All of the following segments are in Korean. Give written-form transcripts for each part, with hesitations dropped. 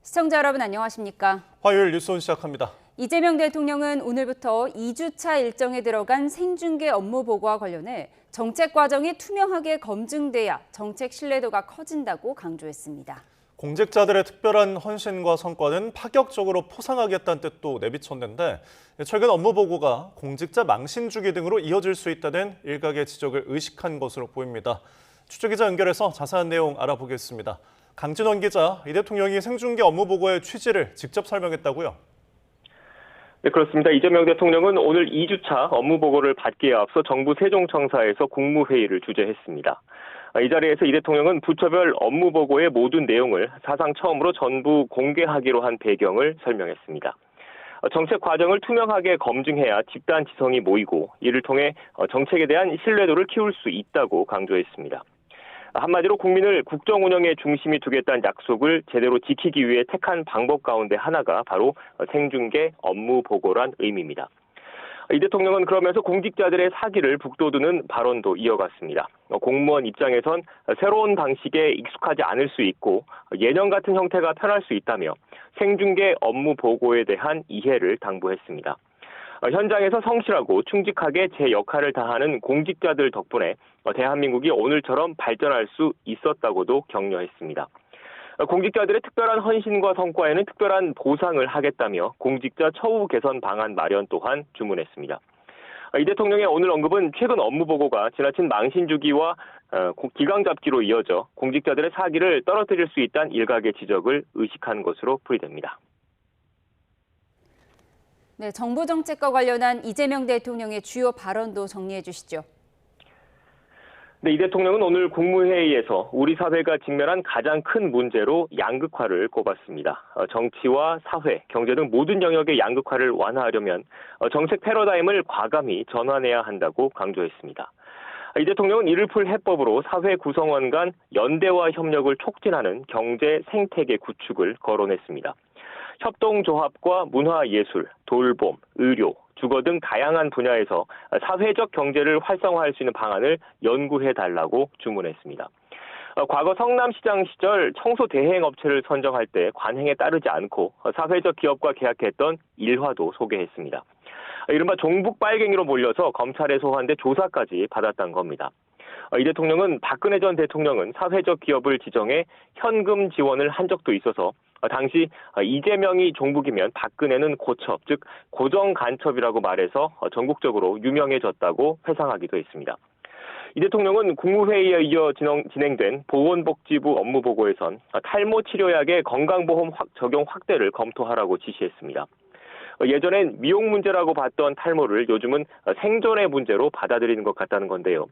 시청자 여러분 안녕하십니까? 화요일 뉴스온 시작합니다. 이재명 대통령은 오늘부터 2주차 일정에 들어간 생중계 업무 보고와 관련해 정책 과정이 투명하게 검증돼야 정책 신뢰도가 커진다고 강조했습니다. 공직자들의 특별한 헌신과 성과는 파격적으로 포상하겠다는 뜻도 내비쳤는데 최근 업무 보고가 공직자 망신 주기 등으로 이어질 수 있다는 일각의 지적을 의식한 것으로 보입니다. 취재기자 연결해서 자세한 내용 알아보겠습니다. 강진원 기자, 이 대통령이 생중계 업무 보고의 취지를 직접 설명했다고요? 네, 그렇습니다. 이재명 대통령은 오늘 2주차 업무 보고를 받기에 앞서 정부 세종청사에서 국무회의를 주재했습니다. 이 자리에서 이 대통령은 부처별 업무 보고의 모든 내용을 사상 처음으로 전부 공개하기로 한 배경을 설명했습니다. 정책 과정을 투명하게 검증해야 집단 지성이 모이고 이를 통해 정책에 대한 신뢰도를 키울 수 있다고 강조했습니다. 한마디로 국민을 국정 운영의 중심이 두겠다는 약속을 제대로 지키기 위해 택한 방법 가운데 하나가 바로 생중계 업무 보고란 의미입니다. 이 대통령은 그러면서 공직자들의 사기를 북돋우는 발언도 이어갔습니다. 공무원 입장에선 새로운 방식에 익숙하지 않을 수 있고 예년 같은 형태가 편할 수 있다며 생중계 업무 보고에 대한 이해를 당부했습니다. 현장에서 성실하고 충직하게 제 역할을 다하는 공직자들 덕분에 대한민국이 오늘처럼 발전할 수 있었다고도 격려했습니다. 공직자들의 특별한 헌신과 성과에는 특별한 보상을 하겠다며 공직자 처우 개선 방안 마련 또한 주문했습니다. 이 대통령의 오늘 언급은 최근 업무 보고가 지나친 망신 주기와 기강 잡기로 이어져 공직자들의 사기를 떨어뜨릴 수 있다는 일각의 지적을 의식한 것으로 풀이됩니다. 네, 정부 정책과 관련한 이재명 대통령의 주요 발언도 정리해 주시죠. 네, 이 대통령은 오늘 국무회의에서 우리 사회가 직면한 가장 큰 문제로 양극화를 꼽았습니다. 정치와 사회, 경제 등 모든 영역의 양극화를 완화하려면 정책 패러다임을 과감히 전환해야 한다고 강조했습니다. 이 대통령은 이를 풀 해법으로 사회 구성원 간 연대와 협력을 촉진하는 경제 생태계 구축을 거론했습니다. 협동조합과 문화예술, 돌봄, 의료, 주거 등 다양한 분야에서 사회적 경제를 활성화할 수 있는 방안을 연구해달라고 주문했습니다. 과거 성남시장 시절 청소 대행업체를 선정할 때 관행에 따르지 않고 사회적 기업과 계약했던 일화도 소개했습니다. 이른바 종북 빨갱이로 몰려서 검찰에 소환돼 조사까지 받았던 겁니다. 이 대통령은 박근혜 전 대통령은 사회적 기업을 지정해 현금 지원을 한 적도 있어서 당시 이재명이 종북이면 박근혜는 고첩, 즉 고정 간첩이라고 말해서 전국적으로 유명해졌다고 회상하기도 했습니다. 이 대통령은 국무회의에 이어 진행된 보건복지부 업무 보고에선 탈모 치료약의 건강보험 적용 확대를 검토하라고 지시했습니다. 예전엔 미용 문제라고 봤던 탈모를 요즘은 생존의 문제로 받아들이는 것 같다는 건데요.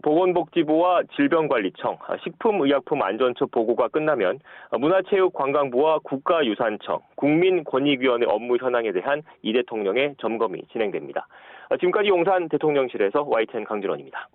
보건복지부와 질병관리청, 식품의약품안전처 보고가 끝나면 문화체육관광부와 국가유산청, 국민권익위원회 업무 현황에 대한 이 대통령의 점검이 진행됩니다. 지금까지 용산 대통령실에서 YTN 강진원입니다.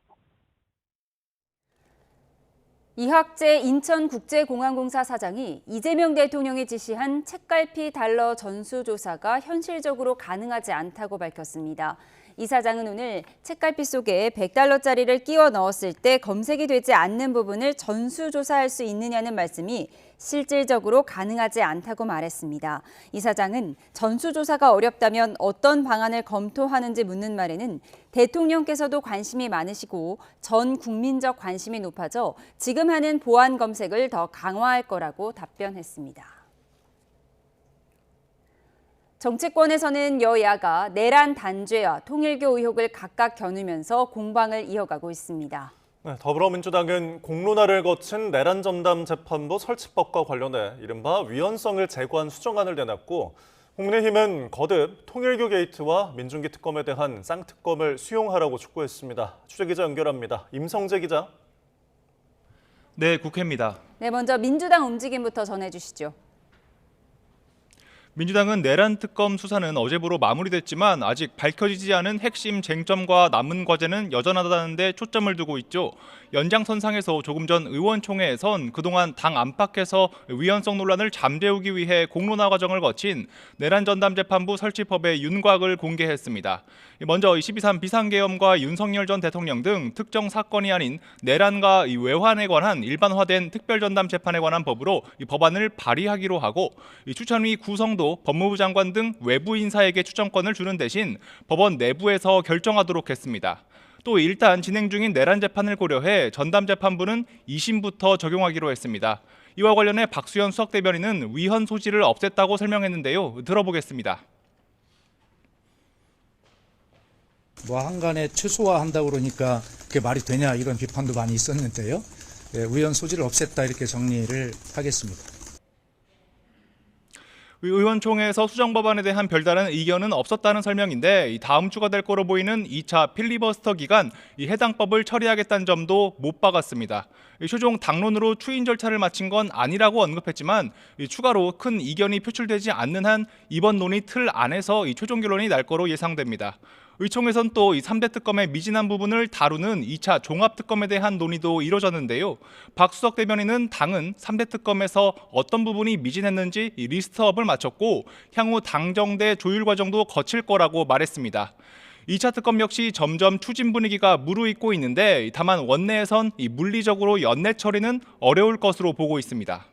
이학재 인천국제공항공사 사장이 이재명 대통령이 지시한 책갈피 달러 전수조사가 현실적으로 가능하지 않다고 밝혔습니다. 이 사장은 오늘 책갈피 속에 100달러짜리를 끼워 넣었을 때 검색이 되지 않는 부분을 전수조사할 수 있느냐는 말씀이 실질적으로 가능하지 않다고 말했습니다. 이 사장은 전수조사가 어렵다면 어떤 방안을 검토하는지 묻는 말에는 대통령께서도 관심이 많으시고 전 국민적 관심이 높아져 지금 하는 보안 검색을 더 강화할 거라고 답변했습니다. 정치권에서는 여야가 내란 단죄와 통일교 의혹을 각각 겨누면서 공방을 이어가고 있습니다. 네, 더불어민주당은 공론화를 거친 내란 전담 재판부 설치법과 관련해 이른바 위헌성을 제고한 수정안을 내놨고 국민의힘은 거듭 통일교 게이트와 민중기 특검에 대한 쌍특검을 수용하라고 촉구했습니다. 취재기자 연결합니다. 임성재 기자. 네, 국회입니다. 네, 먼저 민주당 움직임부터 전해주시죠. 민주당은 내란 특검 수사는 어제부로 마무리됐지만 아직 밝혀지지 않은 핵심 쟁점과 남은 과제는 여전하다는 데 초점을 두고 있죠. 연장선상에서 조금 전 의원총회에선 그동안 당 안팎에서 위헌성 논란을 잠재우기 위해 공론화 과정을 거친 내란 전담 재판부 설치법의 윤곽을 공개했습니다. 먼저 12.3 비상계엄과 윤석열 전 대통령 등 특정 사건이 아닌 내란과 외환에 관한 일반화된 특별전담 재판에 관한 법으로 이 법안을 발의하기로 하고 추천위 구성도 법무부 장관 등 외부 인사에게 추천권을 주는 대신 법원 내부에서 결정하도록 했습니다. 또 일단 진행 중인 내란 재판을 고려해 전담 재판부는 2심부터 적용하기로 했습니다. 이와 관련해 박수현 수석 대변인은 위헌 소지를 없앴다고 설명했는데요. 들어보겠습니다. 뭐 한간에 최소화한다고 그러니까 그게 말이 되냐 이런 비판도 많이 있었는데요. 위헌 소지를 없앴다 이렇게 정리를 하겠습니다. 의원총회에서 수정법안에 대한 별다른 의견은 없었다는 설명인데 다음 주가 될 거로 보이는 2차 필리버스터 기간 해당 법을 처리하겠다는 점도 못 박았습니다. 최종 당론으로 추인 절차를 마친 건 아니라고 언급했지만 추가로 큰 이견이 표출되지 않는 한 이번 논의 틀 안에서 최종 결론이 날 거로 예상됩니다. 의총에선 또 3대 특검의 미진한 부분을 다루는 2차 종합특검에 대한 논의도 이뤄졌는데요. 박 수석 대변인은 당은 3대 특검에서 어떤 부분이 미진했는지 리스트업을 마쳤고 향후 당정대 조율 과정도 거칠 거라고 말했습니다. 2차 특검 역시 점점 추진 분위기가 무르익고 있는데 다만 원내에선 물리적으로 연내 처리는 어려울 것으로 보고 있습니다.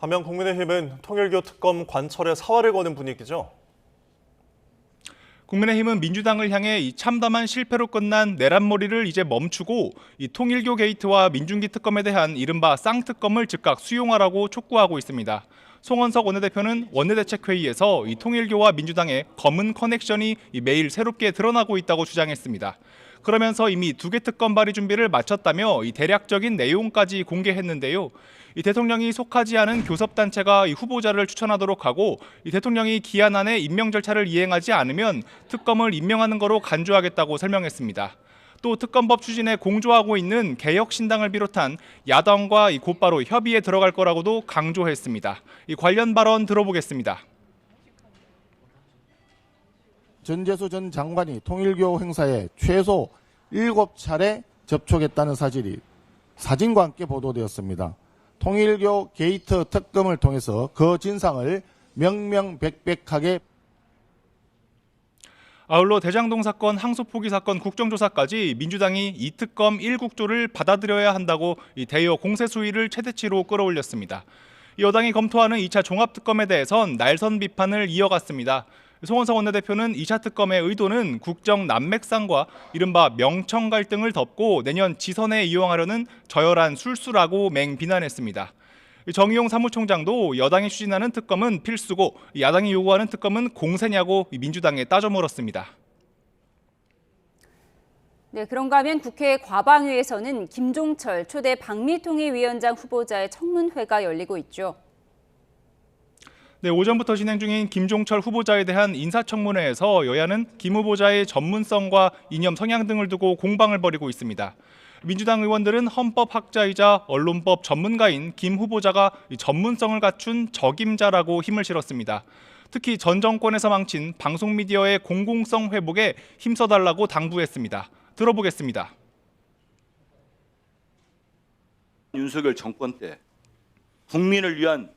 반면 국민의힘은 통일교 특검 관철에 사활을 거는 분위기죠. 국민의힘은 민주당을 향해 이 참담한 실패로 끝난 내란머리를 이제 멈추고 이 통일교 게이트와 민중기 특검에 대한 이른바 쌍특검을 즉각 수용하라고 촉구하고 있습니다. 송원석 원내대표는 원내대책회의에서 이 통일교와 민주당의 검은 커넥션이 매일 새롭게 드러나고 있다고 주장했습니다. 그러면서 이미 2개 특검 발의 준비를 마쳤다며 이 대략적인 내용까지 공개했는데요. 이 대통령이 속하지 않은 교섭단체가 이 후보자를 추천하도록 하고 이 대통령이 기한 안에 임명 절차를 이행하지 않으면 특검을 임명하는 거로 간주하겠다고 설명했습니다. 또 특검법 추진에 공조하고 있는 개혁신당을 비롯한 야당과 곧바로 협의에 들어갈 거라고도 강조했습니다. 이 관련 발언 들어보겠습니다. 전재수 전 장관이 통일교 행사에 최소 7차례 접촉했다는 사실이 사진과 함께 보도되었습니다. 통일교 게이트 특검을 통해서 그 진상을 명명백백하게 아울러 대장동 사건, 항소 포기 사건 국정조사까지 민주당이 이 특검 1국조를 받아들여야 한다고 이 대여 공세 수위를 최대치로 끌어올렸습니다. 여당이 검토하는 2차 종합특검에 대해선 날선 비판을 이어갔습니다. 송원석 원내대표는 2차 특검의 의도는 국정 난맥상과 이른바 명청 갈등을 덮고 내년 지선에 이용하려는 저열한 술수라고 맹비난했습니다. 정의용 사무총장도 여당이 추진하는 특검은 필수고 야당이 요구하는 특검은 공세냐고 민주당에 따져 물었습니다. 네, 그런가 하면 국회 과방위에서는 김종철 초대 방미통일위원장 후보자의 청문회가 열리고 있죠. 네, 오전부터 진행 중인 김종철 후보자에 대한 인사청문회에서 여야는 김 후보자의 전문성과 이념 성향 등을 두고 공방을 벌이고 있습니다. 민주당 의원들은 헌법학자이자 언론법 전문가인 김 후보자가 전문성을 갖춘 적임자라고 힘을 실었습니다. 특히 전 정권에서 망친 방송 미디어의 공공성 회복에 힘써달라고 당부했습니다. 들어보겠습니다. 윤석열 정권 때 국민을 위한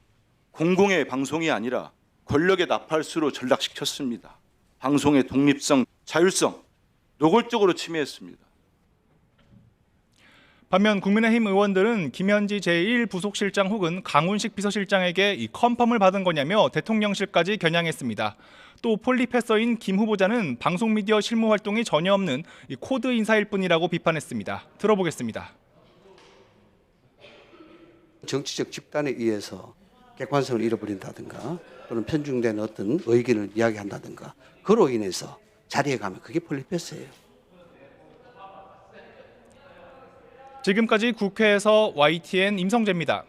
공공의 방송이 아니라 권력의 나팔수로 전락시켰습니다. 방송의 독립성, 자율성 노골적으로 침해했습니다. 반면 국민의힘 의원들은 김현지 제1부속실장 혹은 강훈식 비서실장에게 이 컨펌을 받은 거냐며 대통령실까지 겨냥했습니다. 또 폴리패서인 김 후보자는 방송미디어 실무 활동이 전혀 없는 이 코드 인사일 뿐이라고 비판했습니다. 들어보겠습니다. 정치적 집단에 의해서 객관성을 잃어버린다든가 또는 편중된 어떤 의견을 이야기한다든가 그로 인해서 자리에 가면 그게 폴리패스예요. 지금까지 국회에서 YTN 임성재입니다.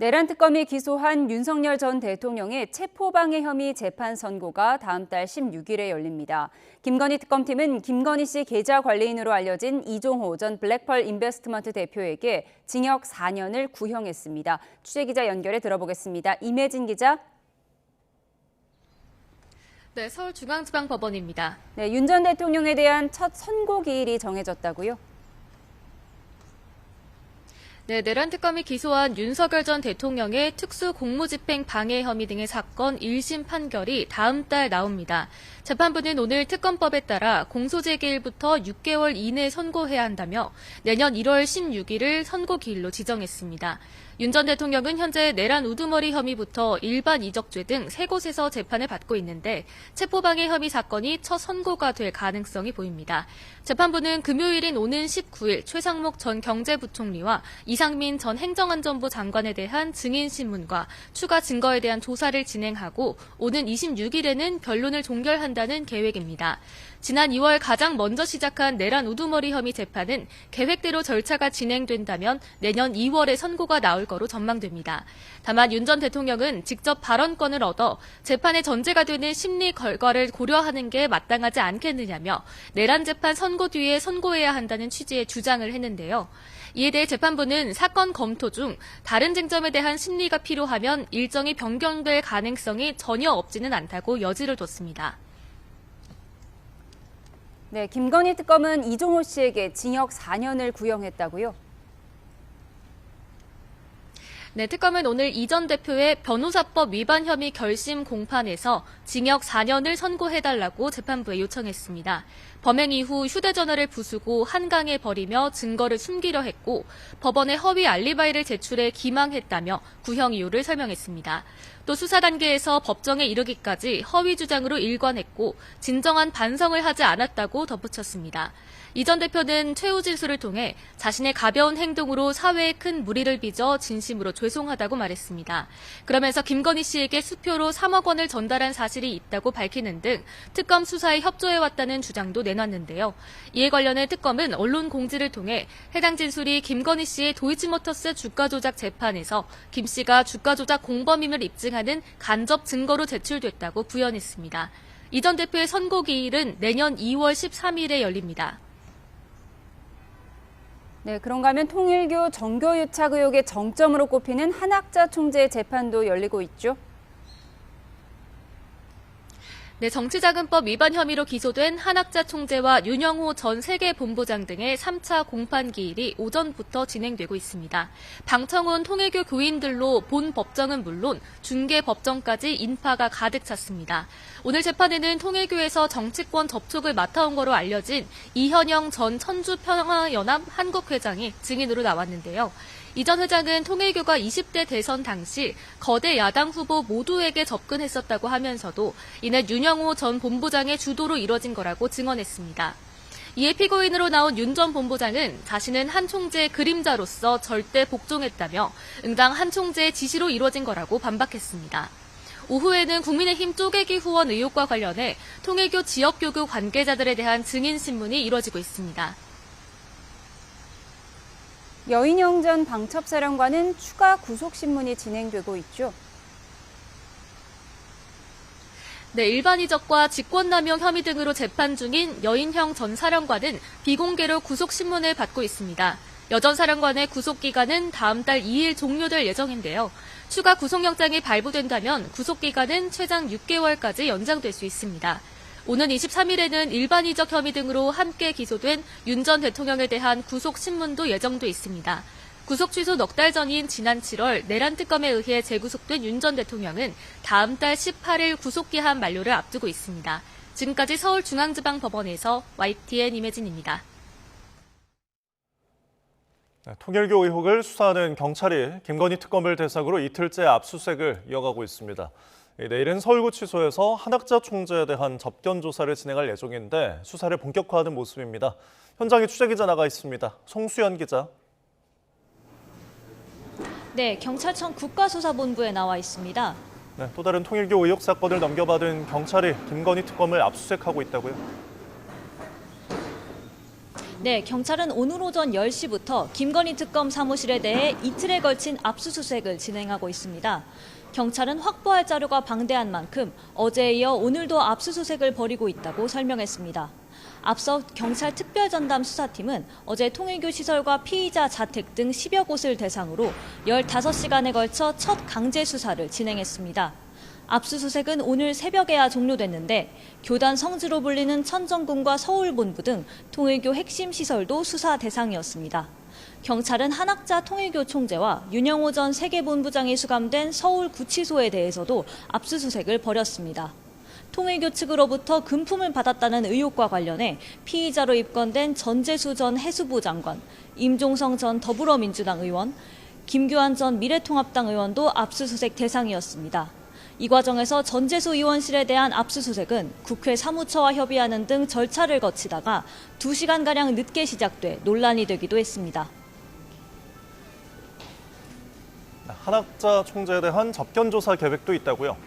내란 특검이 기소한 윤석열 전 대통령의 체포방해 혐의 재판 선고가 다음 달 16일에 열립니다. 김건희 특검팀은 김건희 씨 계좌 관리인으로 알려진 이종호 전 블랙펄 인베스트먼트 대표에게 징역 4년을 구형했습니다. 취재기자 연결해 들어보겠습니다. 임혜진 기자. 네, 서울중앙지방법원입니다. 네, 윤 전 대통령에 대한 첫 선고 기일이 정해졌다고요? 네, 내란 특검이 기소한 윤석열 전 대통령의 특수 공무집행 방해 혐의 등의 사건 1심 판결이 다음 달 나옵니다. 재판부는 오늘 특검법에 따라 공소제기일부터 6개월 이내에 선고해야 한다며 내년 1월 16일을 선고 기일로 지정했습니다. 윤 전 대통령은 현재 내란 우두머리 혐의부터 일반 이적죄 등 3곳에서 재판을 받고 있는데 체포방해 혐의 사건이 첫 선고가 될 가능성이 보입니다. 재판부는 금요일인 오는 19일 최상목 전 경제부총리와 이상민 전 행정안전부 장관에 대한 증인신문과 추가 증거에 대한 조사를 진행하고 오는 26일에는 변론을 종결한다는 계획입니다. 지난 2월 가장 먼저 시작한 내란 우두머리 혐의 재판은 계획대로 절차가 진행된다면 내년 2월에 선고가 나올 거로 전망됩니다. 다만 윤 전 대통령은 직접 발언권을 얻어 재판의 전제가 되는 심리 결과를 고려하는 게 마땅하지 않겠느냐며 내란 재판 선고 뒤에 선고해야 한다는 취지의 주장을 했는데요. 이에 대해 재판부는 사건 검토 중 다른 쟁점에 대한 심리가 필요하면 일정이 변경될 가능성이 전혀 없지는 않다고 여지를 뒀습니다. 네, 김건희 특검은 이종호 씨에게 징역 4년을 구형했다고요? 네, 특검은 오늘 이 전 대표의 변호사법 위반 혐의 결심 공판에서 징역 4년을 선고해달라고 재판부에 요청했습니다. 범행 이후 휴대전화를 부수고 한강에 버리며 증거를 숨기려 했고 법원에 허위 알리바이를 제출해 기망했다며 구형 이유를 설명했습니다. 또 수사 단계에서 법정에 이르기까지 허위 주장으로 일관했고 진정한 반성을 하지 않았다고 덧붙였습니다. 이 전 대표는 최후 진술을 통해 자신의 가벼운 행동으로 사회에 큰 무리를 빚어 진심으로 죄송하다고 말했습니다. 그러면서 김건희 씨에게 수표로 3억 원을 전달한 사실이 있다고 밝히는 등 특검 수사에 협조해왔다는 주장도 내놨는데요. 이에 관련해 특검은 언론 공지를 통해 해당 진술이 김건희 씨의 도이치모터스 주가 조작 재판에서 김 씨가 주가 조작 공범임을 입증하는 간접 증거로 제출됐다고 부연했습니다. 이 전 대표의 선고 기일은 내년 2월 13일에 열립니다. 네, 그런가 하면 통일교 정교유착 의혹의 정점으로 꼽히는 한학자 총재 재판도 열리고 있죠. 네, 정치자금법 위반 혐의로 기소된 한학자 총재와 윤영호 전 세계본부장 등의 3차 공판 기일이 오전부터 진행되고 있습니다. 방청원 통일교 교인들로 본 법정은 물론 중개 법정까지 인파가 가득 찼습니다. 오늘 재판에는 통일교에서 정치권 접촉을 맡아온 거로 알려진 이현영 전 천주평화연합 한국회장이 증인으로 나왔는데요. 이 전 회장은 통일교가 20대 대선 당시 거대 야당 후보 모두에게 접근했었다고 하면서도 이는 윤영호 전 본부장의 주도로 이뤄진 거라고 증언했습니다. 이에 피고인으로 나온 윤 전 본부장은 자신은 한 총재의 그림자로서 절대 복종했다며 응당 한 총재의 지시로 이뤄진 거라고 반박했습니다. 오후에는 국민의힘 쪼개기 후원 의혹과 관련해 통일교 지역교구 관계자들에 대한 증인신문이 이뤄지고 있습니다. 여인영 전 방첩사령관은 추가 구속신문이 진행되고 있죠. 네, 일반이적과 직권남용 혐의 등으로 재판 중인 여인형 전 사령관은 비공개로 구속신문을 받고 있습니다. 여 전 사령관의 구속기간은 다음 달 2일 종료될 예정인데요. 추가 구속영장이 발부된다면 구속기간은 최장 6개월까지 연장될 수 있습니다. 오는 23일에는 일반이적 혐의 등으로 함께 기소된 윤 전 대통령에 대한 구속신문도 예정돼 있습니다. 구속 취소 넉 달 전인 지난 7월 내란 특검에 의해 재구속된 윤 전 대통령은 다음 달 18일 구속기한 만료를 앞두고 있습니다. 지금까지 서울중앙지방법원에서 YTN 임혜진입니다. 통일교 의혹을 수사하는 경찰이 김건희 특검을 대상으로 이틀째 압수수색을 이어가고 있습니다. 내일은 서울구치소에서 한학자 총재에 대한 접견 조사를 진행할 예정인데 수사를 본격화하는 모습입니다. 현장에 취재기자 나가 있습니다. 송수연 기자. 네, 경찰청 국가수사본부에 나와 있습니다. 네, 또 다른 통일교 의혹 사건을 넘겨받은 경찰이 김건희 특검을 압수수색하고 있다고요? 네, 경찰은 오늘 오전 10시부터 김건희 특검 사무실에 대해 이틀에 걸친 압수수색을 진행하고 있습니다. 경찰은 확보할 자료가 방대한 만큼 어제에 이어 오늘도 압수수색을 벌이고 있다고 설명했습니다. 앞서 경찰 특별전담 수사팀은 어제 통일교 시설과 피의자 자택 등 10여 곳을 대상으로 15시간에 걸쳐 첫 강제 수사를 진행했습니다. 압수수색은 오늘 새벽에야 종료됐는데 교단 성지로 불리는 천정궁과 서울본부 등 통일교 핵심 시설도 수사 대상이었습니다. 경찰은 한학자 통일교 총재와 윤영호 전 세계본부장이 수감된 서울구치소에 대해서도 압수수색을 벌였습니다. 통일교 측으로부터 금품을 받았다는 의혹과 관련해 피의자로 입건된 전재수 전 해수부 장관, 임종성 전 더불어민주당 의원, 김규환 전 미래통합당 의원도 압수수색 대상이었습니다. 이 과정에서 전재수 의원실에 대한 압수수색은 국회 사무처와 협의하는 등 절차를 거치다가 2시간가량 늦게 시작돼 논란이 되기도 했습니다. 한학자 총재에 대한 접견 조사 계획도 있다고요?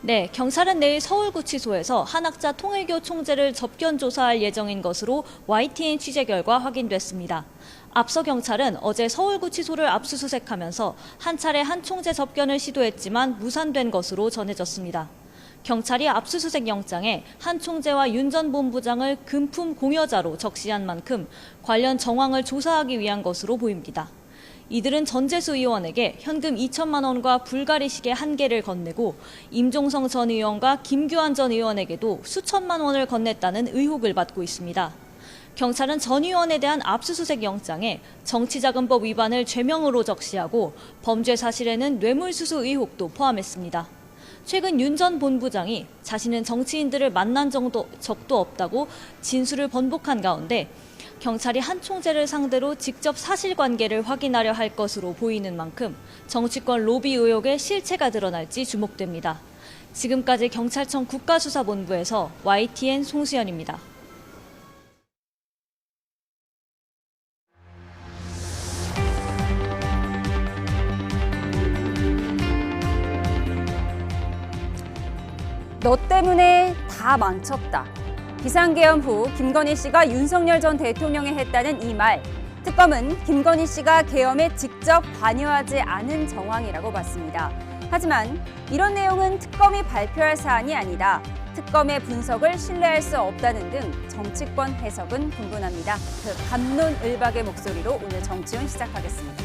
네, 경찰은 내일 서울구치소에서 한학자 통일교 총재를 접견 조사할 예정인 것으로 YTN 취재 결과 확인됐습니다. 앞서 경찰은 어제 서울구치소를 압수수색하면서 한 차례 한 총재 접견을 시도했지만 무산된 것으로 전해졌습니다. 경찰이 압수수색 영장에 한 총재와 윤 전 본부장을 금품 공여자로 적시한 만큼 관련 정황을 조사하기 위한 것으로 보입니다. 이들은 전재수 의원에게 현금 2천만 원과 불가리 시계 1개를 건네고 임종성 전 의원과 김규환 전 의원에게도 수천만 원을 건넸다는 의혹을 받고 있습니다. 경찰은 전 의원에 대한 압수수색 영장에 정치자금법 위반을 죄명으로 적시하고 범죄 사실에는 뇌물수수 의혹도 포함했습니다. 최근 윤 전 본부장이 자신은 정치인들을 만난 적도 없다고 진술을 번복한 가운데 경찰이 한 총재를 상대로 직접 사실관계를 확인하려 할 것으로 보이는 만큼 정치권 로비 의혹의 실체가 드러날지 주목됩니다. 지금까지 경찰청 국가수사본부에서 YTN 송수연입니다. 너 때문에 다 망쳤다. 비상계엄 후 김건희 씨가 윤석열 전 대통령에 했다는 이 말. 특검은 김건희 씨가 계엄에 직접 관여하지 않은 정황이라고 봤습니다. 하지만 이런 내용은 특검이 발표할 사안이 아니다. 특검의 분석을 신뢰할 수 없다는 등 정치권 해석은 분분합니다. 그 갑론을박의 목소리로 오늘 정치원 시작하겠습니다.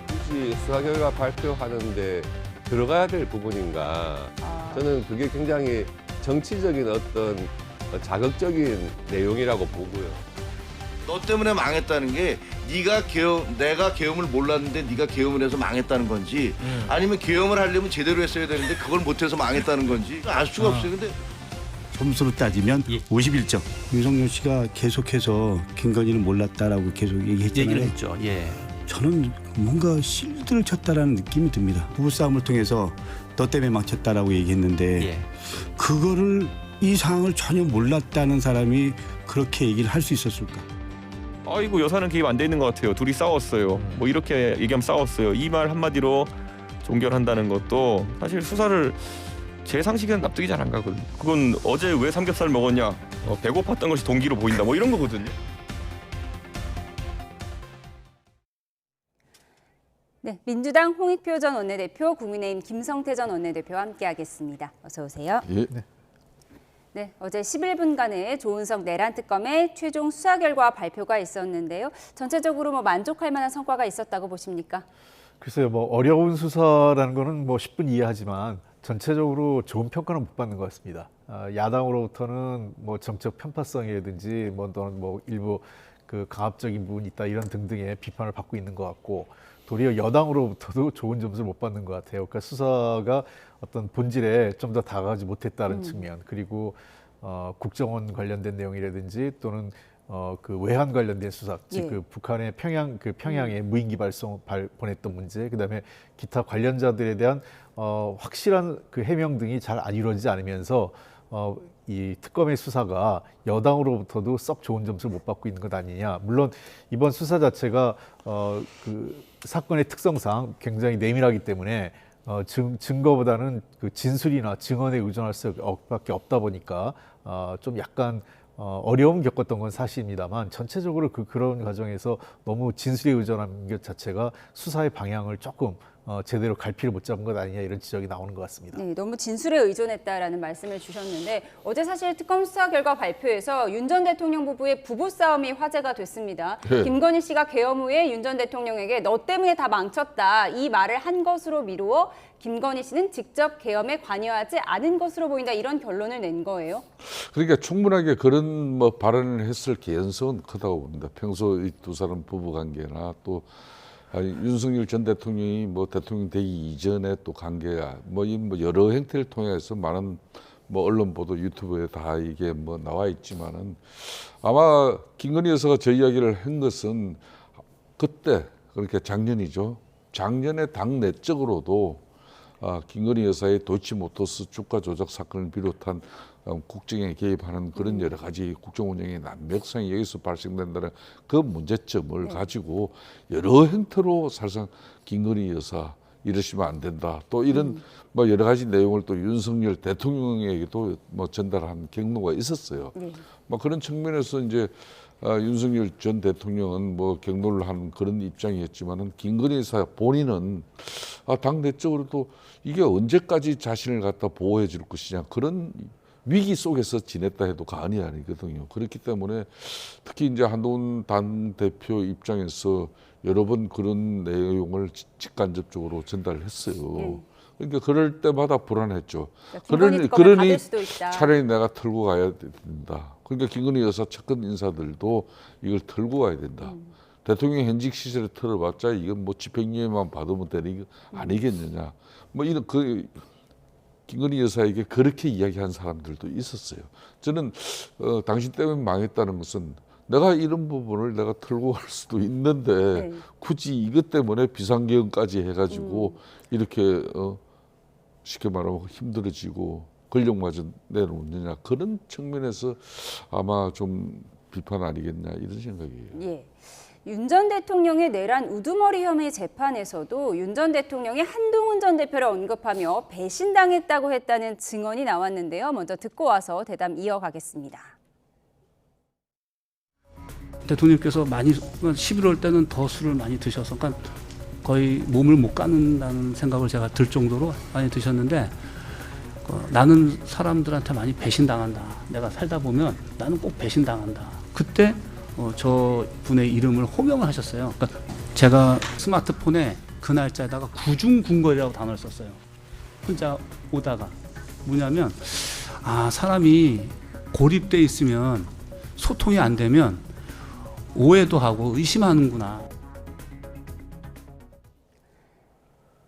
굳이 수사 결과 발표하는데 들어가야 될 부분인가? 저는 그게 굉장히 정치적인 어떤 자극적인 내용이라고 보고요. 너 때문에 망했다는 게 내가 계엄을 몰랐는데 네가 계엄을 해서 망했다는 건지 아니면 계엄을 하려면 제대로 했어야 되는데 그걸 못해서 망했다는 건지 알 수가 없어요. 근데 점수로 따지면 51점. 윤석열 씨가 계속해서 김건희는 몰랐다라고 계속 얘기했잖아요. 얘기를 했죠. 예. 저는 뭔가 실드를 쳤다라는 느낌이 듭니다. 부부싸움을 통해서 너 때문에 망쳤다라고 얘기했는데 예. 그거를 이 상황을 전혀 몰랐다는 사람이 그렇게 얘기를 할 수 있었을까? 아이고 여사는 개입 안 돼 있는 것 같아요. 둘이 싸웠어요. 뭐 이렇게 얘기하면 싸웠어요. 이 말 한마디로 종결한다는 것도 사실 수사를 제 상식에는 납득이 잘 안 가거든요. 그건 어제 왜 삼겹살 먹었냐, 배고팠던 것이 동기로 보인다, 뭐 이런 거거든요. 네, 민주당 홍익표 전 원내대표, 국민의힘 김성태 전 원내대표와 함께하겠습니다. 어서 오세요. 예. 네, 어제 11분간의 조은석 내란 특검의 최종 수사 결과 발표가 있었는데요. 전체적으로 만족할 만한 성과가 있었다고 보십니까? 글쎄요, 어려운 수사라는 거는 10분 이해하지만 전체적으로 좋은 평가는 못 받는 것 같습니다. 야당으로부터는 정책 편파성이라든지 또는 일부 그 강압적인 부분이 있다 이런 등등의 비판을 받고 있는 것 같고, 도리어 여당으로부터도 좋은 점수를 못 받는 것 같아요. 그러니까 수사가 어떤 본질에 좀 더 다가가지 못했다는 측면, 그리고 국정원 관련된 내용이라든지 또는 그 외환 관련된 수사, 즉 그 북한의 평양에 무인기 보냈던 문제, 그다음에 기타 관련자들에 대한 확실한 그 해명 등이 잘 안 이루어지지 않으면서 이 특검의 수사가 여당으로부터도 썩 좋은 점수를 못 받고 있는 것 아니냐. 물론 이번 수사 자체가 그 사건의 특성상 굉장히 내밀하기 때문에 증거보다는 그 진술이나 증언에 의존할 수밖에 없다 보니까 좀 약간 어려움 겪었던 건 사실입니다만 전체적으로 그런 과정에서 너무 진술에 의존한 것 자체가 수사의 방향을 조금 제대로 갈피를 못 잡은 것 아니냐 이런 지적이 나오는 것 같습니다. 네, 너무 진술에 의존했다라는 말씀을 주셨는데 어제 사실 특검 수사 결과 발표에서 윤 전 대통령 부부의 부부싸움이 화제가 됐습니다. 네. 김건희 씨가 계엄 후에 윤 전 대통령에게 너 때문에 다 망쳤다 이 말을 한 것으로 미루어 김건희 씨는 직접 계엄에 관여하지 않은 것으로 보인다 이런 결론을 낸 거예요. 그러니까 충분하게 그런 뭐 발언을 했을 개연성은 크다고 봅니다. 평소 이 두 사람 부부 관계나 또 윤석열 전 대통령이 뭐 대통령 되기 이전에 또 관계가 뭐 여러 행태를 통해서 많은 뭐 언론 보도 유튜브에 다 이게 뭐 나와 있지만은 아마 김건희 여사가 저 이야기를 한 것은 그때 그러니까 작년이죠. 작년에 당 내적으로도 김건희 여사의 도이치모터스 주가 조작 사건을 비롯한 국정에 개입하는 그런 여러 가지 국정 운영의 난맥상이 여기서 발생된다는 그 문제점을 가지고 여러 형태로 사실상 김건희 여사 이러시면 안 된다. 또 이런 뭐 여러 가지 내용을 또 윤석열 대통령에게도 뭐 전달한 경로가 있었어요. 뭐 그런 측면에서 이제 윤석열 전 대통령은 뭐 경로를 한 그런 입장이었지만은 김건희 여사 본인은 당 내적으로도 이게 언제까지 자신을 갖다 보호해 줄 것이냐 그런 위기 속에서 지냈다 해도 과언이 아니거든요. 그렇기 때문에 특히 이제 한동훈 당대표 입장에서 여러 번 그런 내용을 직간접적으로 전달했어요. 그러니까 그럴 때마다 불안했죠. 그러니 차라리 내가 털고 가야 된다. 그러니까 김건희 여사 측근 인사들도 이걸 털고 가야 된다. 대통령 현직 시절에 털어봤자 이건 뭐 집행유예만 받으면 되는 게 아니겠느냐. 뭐 이런 김건희 여사에게 그렇게 이야기한 사람들도 있었어요. 저는 당신 때문에 망했다는 것은 내가 이런 부분을 내가 털고 갈 수도 있는데 굳이 이것 때문에 비상계엄까지 해가지고 이렇게 쉽게 말하면 힘들어지고 권력마저 내놓느냐 그런 측면에서 아마 좀 비판 아니겠냐 이런 생각이에요. 예. 윤 전 대통령의 내란 우두머리 혐의 재판에서도 윤 전 대통령이 한동훈 전 대표를 언급하며 배신당했다고 했다는 증언이 나왔는데요. 먼저 듣고 와서 대담 이어가겠습니다. 대통령께서 많이 11월 때는 더 술을 많이 드셔서 그러니까 거의 몸을 못 가는다는 생각을 제가 들 정도로 많이 드셨는데 나는 사람들한테 많이 배신당한다. 내가 살다 보면 나는 꼭 배신당한다. 그때 저 분의 이름을 호명을 하셨어요. 그러니까 제가 스마트폰에 그 날짜에다가 구중궁궐이라고 단어를 썼어요. 혼자 오다가 뭐냐면 사람이 고립돼 있으면 소통이 안 되면 오해도 하고 의심하는구나.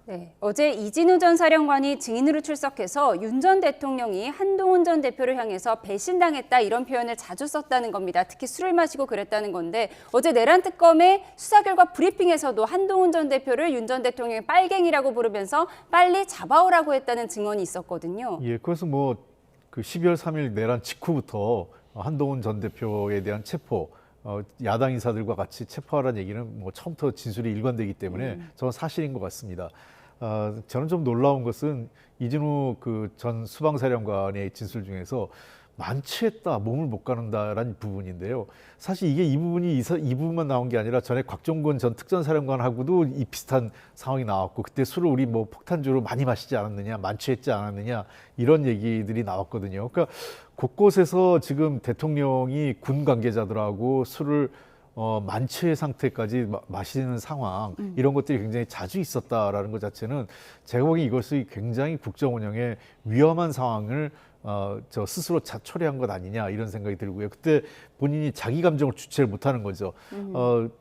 네, 어제 이진우 전 사령관이 증인으로 출석해서 윤 전 대통령이 한동훈 전 대표를 향해서 배신당했다 이런 표현을 자주 썼다는 겁니다. 특히 술을 마시고 그랬다는 건데 어제 내란 특검의 수사 결과 브리핑에서도 한동훈 전 대표를 윤 전 대통령의 빨갱이라고 부르면서 빨리 잡아오라고 했다는 증언이 있었거든요. 예, 그래서 뭐 그 12월 3일 내란 직후부터 한동훈 전 대표에 대한 체포 야당 인사들과 같이 체포하라는 얘기는 뭐 처음부터 진술이 일관되기 때문에 저는 사실인 것 같습니다. 저는 좀 놀라운 것은 이진우 그 전 수방사령관의 진술 중에서 만취했다, 몸을 못 가는다라는 부분인데요. 사실 이게 이 부분만 나온 게 아니라 전에 곽종건 전 특전사령관하고도 이 비슷한 상황이 나왔고 그때 술을 우리 뭐 폭탄주로 많이 마시지 않았느냐, 만취했지 않았느냐 이런 얘기들이 나왔거든요. 그러니까 곳곳에서 지금 대통령이 군 관계자들하고 술을 만취의 상태까지 마시는 상황 이런 것들이 굉장히 자주 있었다라는 것 자체는 제가 보기에 이것이 굉장히 국정 운영에 위험한 상황을 저 스스로 초래한 것 아니냐 이런 생각이 들고요. 그때 본인이 자기 감정을 주체를 못하는 거죠.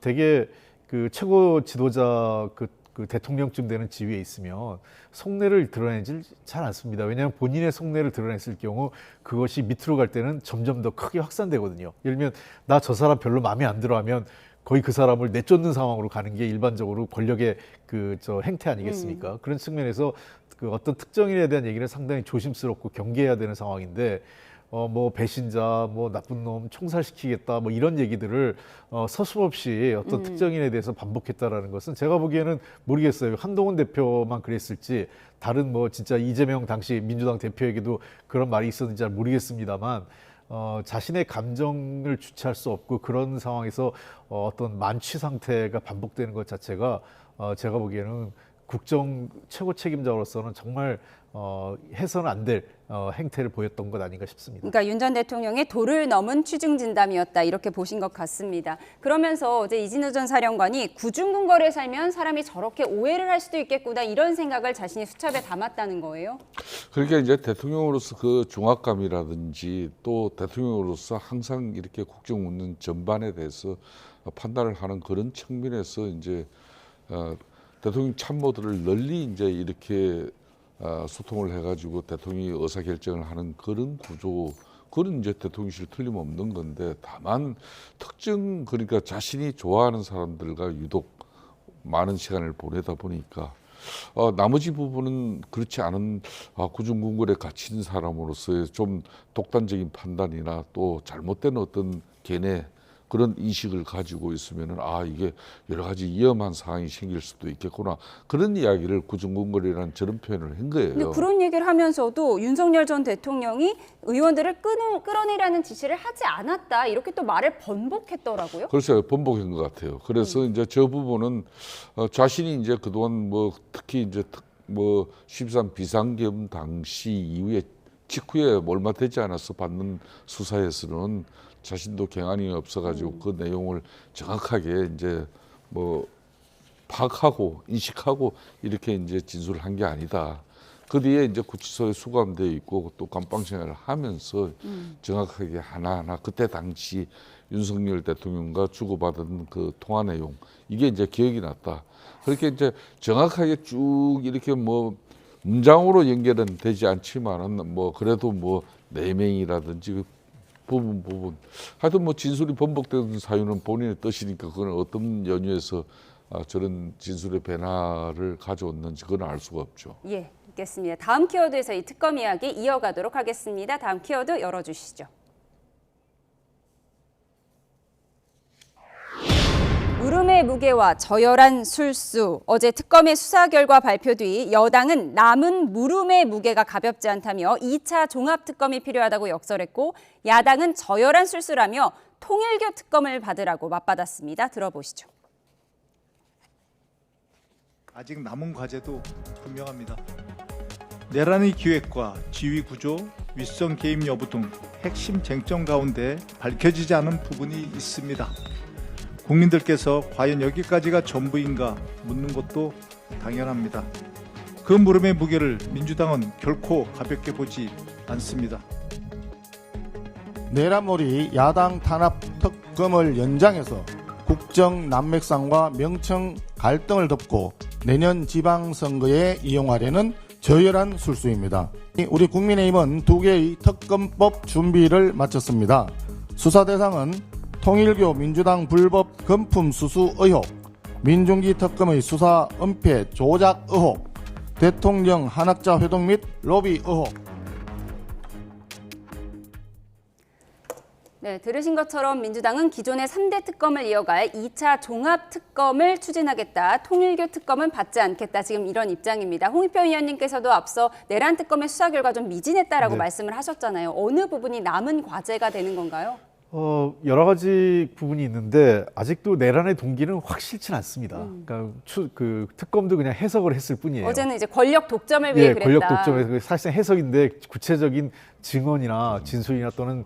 되게 그 최고 지도자 그 대통령쯤 되는 지위에 있으면 속내를 드러내질 잘 않습니다. 왜냐하면 본인의 속내를 드러냈을 경우 그것이 밑으로 갈 때는 점점 더 크게 확산되거든요. 예를 들면 나 저 사람 별로 마음에 안 들어 하면 거의 그 사람을 내쫓는 상황으로 가는 게 일반적으로 권력의 저 행태 아니겠습니까? 그런 측면에서 그 어떤 특정인에 대한 얘기는 상당히 조심스럽고 경계해야 되는 상황인데 뭐 배신자, 뭐 나쁜 놈, 총살시키겠다, 뭐 이런 얘기들을 서슴없이 어떤 특정인에 대해서 반복했다라는 것은 제가 보기에는 모르겠어요. 한동훈 대표만 그랬을지 다른 뭐 진짜 이재명 당시 민주당 대표에게도 그런 말이 있었는지 잘 모르겠습니다만 자신의 감정을 주체할 수 없고 그런 상황에서 어떤 만취 상태가 반복되는 것 자체가 제가 보기에는 국정 최고 책임자로서는 정말 해서는 안 될 행태를 보였던 것 아닌가 싶습니다. 그러니까 윤 전 대통령의 도를 넘은 취중 진담이었다 이렇게 보신 것 같습니다. 그러면서 어제 이진우 전 사령관이 구중궁궐에 살면 사람이 저렇게 오해를 할 수도 있겠구나 이런 생각을 자신이 수첩에 담았다는 거예요? 그러니까 이제 대통령으로서 그 중압감이라든지 또 대통령으로서 항상 이렇게 국정 운영 전반에 대해서 판단을 하는 그런 측면에서 이제 대통령 참모들을 널리 이제 이렇게 소통을 해가지고 대통령이 의사결정을 하는 그런 구조, 그런 이제 대통령실 틀림없는 건데 다만 특정 그러니까 자신이 좋아하는 사람들과 유독 많은 시간을 보내다 보니까 나머지 부분은 그렇지 않은 구중궁궐에 갇힌 사람으로서의 좀 독단적인 판단이나 또 잘못된 어떤 견해 그런 인식을 가지고 있으면은 이게 여러 가지 위험한 상황이 생길 수도 있겠구나 그런 이야기를 구중궁궐이라는 저런 표현을 한 거예요. 근데 그런 얘기를 하면서도 윤석열 전 대통령이 의원들을 끌어내라는 지시를 하지 않았다 이렇게 또 말을 번복했더라고요. 글쎄요, 번복한 것 같아요. 그래서 이제 저 부분은 자신이 이제 그동안 뭐 특히 이제 뭐 13 비상계엄 당시 이후에 직후에 얼마 되지 않아서 받는 수사에서는 자신도 경안이 없어가지고 그 내용을 정확하게 이제 뭐 파악하고 인식하고 이렇게 이제 진술을 한 게 아니다. 그 뒤에 이제 구치소에 수감돼 있고 또 감방 생활을 하면서 정확하게 하나하나 그때 당시 윤석열 대통령과 주고받은 그 통화 내용 이게 이제 기억이 났다. 그렇게 이제 정확하게 쭉 이렇게 뭐 문장으로 연결은 되지 않지만은 뭐 그래도 뭐 내명이라든지 부분 하여튼 뭐 진술이 번복되는 사유는 본인의 뜻이니까 그건 어떤 연유에서 저런 진술의 변화를 가져왔는지 그건 알 수가 없죠. 예, 알겠습니다. 다음 키워드에서 이 특검 이야기 이어가도록 하겠습니다. 다음 키워드 열어주시죠. 물음의 무게와 저열한 술수. 어제 특검의 수사 결과 발표 뒤 여당은 남은 물음의 무게가 가볍지 않다며 2차 종합특검이 필요하다고 역설했고 야당은 저열한 술수라며 통일교 특검을 받으라고 맞받았습니다. 들어보시죠. 아직 남은 과제도 분명합니다. 내란의 기획과 지휘 구조, 윗선 개입 여부 등 핵심 쟁점 가운데 밝혀지지 않은 부분이 있습니다. 국민들께서 과연 여기까지가 전부인가 묻는 것도 당연합니다. 그 물음의 무게를 민주당은 결코 가볍게 보지 않습니다. 내란몰이 야당 탄압 특검을 연장해서 국정 난맥상과 명청 갈등을 덮고 내년 지방선거에 이용하려는 저열한 술수입니다. 우리 국민의힘은 2개의 특검법 준비를 마쳤습니다. 수사 대상은 통일교 민주당 불법 금품 수수 의혹, 민중기 특검의 수사 은폐 조작 의혹, 대통령 한학자 회동 및 로비 의혹. 네, 들으신 것처럼 민주당은 기존의 3대 특검을 이어갈 2차 종합특검을 추진하겠다. 통일교 특검은 받지 않겠다. 지금 이런 입장입니다. 홍익표 의원님께서도 앞서 내란 특검의 수사 결과 좀 미진했다라고 말씀을 하셨잖아요. 어느 부분이 남은 과제가 되는 건가요? 여러 가지 부분이 있는데 아직도 내란의 동기는 확실치 않습니다. 그러니까 그 특검도 그냥 해석을 했을 뿐이에요. 어제는 이제 권력 독점을 위해 그랬다. 권력 독점에 사실상 해석인데 구체적인 증언이나 진술이나 또는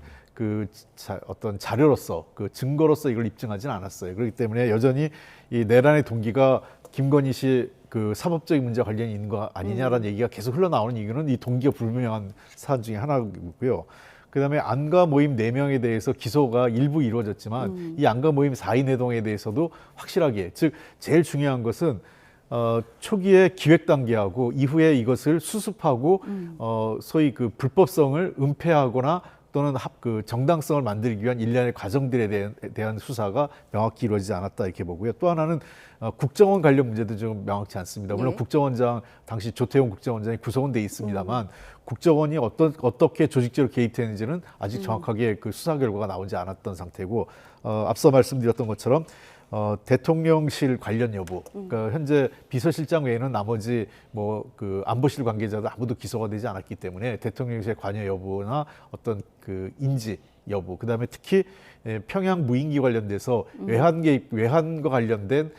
어떤 자료로서 그 증거로서 이걸 입증하지는 않았어요. 그렇기 때문에 여전히 이 내란의 동기가 김건희 씨 그 사법적인 문제와 관련이 있는 거 아니냐라는 얘기가 계속 흘러나오는 이유는 이 동기가 불분명한 사안 중에 하나고요. 그다음에 안가 모임 4명에 대해서 기소가 일부 이루어졌지만 이 안가 모임 4인 회동에 대해서도 확실하게, 즉 제일 중요한 것은 초기에 기획 단계하고 이후에 이것을 수습하고 소위 그 불법성을 은폐하거나 또는 그 정당성을 만들기 위한 일련의 과정들에 대한 수사가 명확히 이루어지지 않았다 이렇게 보고요. 또 하나는 국정원 관련 문제도 좀 명확치 않습니다. 물론 국정원장 당시 조태용 국정원장이 구속은 돼 있습니다만 국정원이 어떻게 조직적으로 개입됐는지는 아직 정확하게 그 수사 결과가 나오지 않았던 상태고, 앞서 말씀드렸던 것처럼 대통령실 관련 여부, 그러니까 현재 비서실장 외에는 나머지 뭐 그 안보실 관계자도 아무도 기소가 되지 않았기 때문에 대통령실 관여 여부나 어떤 그 인지 여부, 그다음에 특히 평양 무인기 관련돼서 외환 개입, 외환과 관련된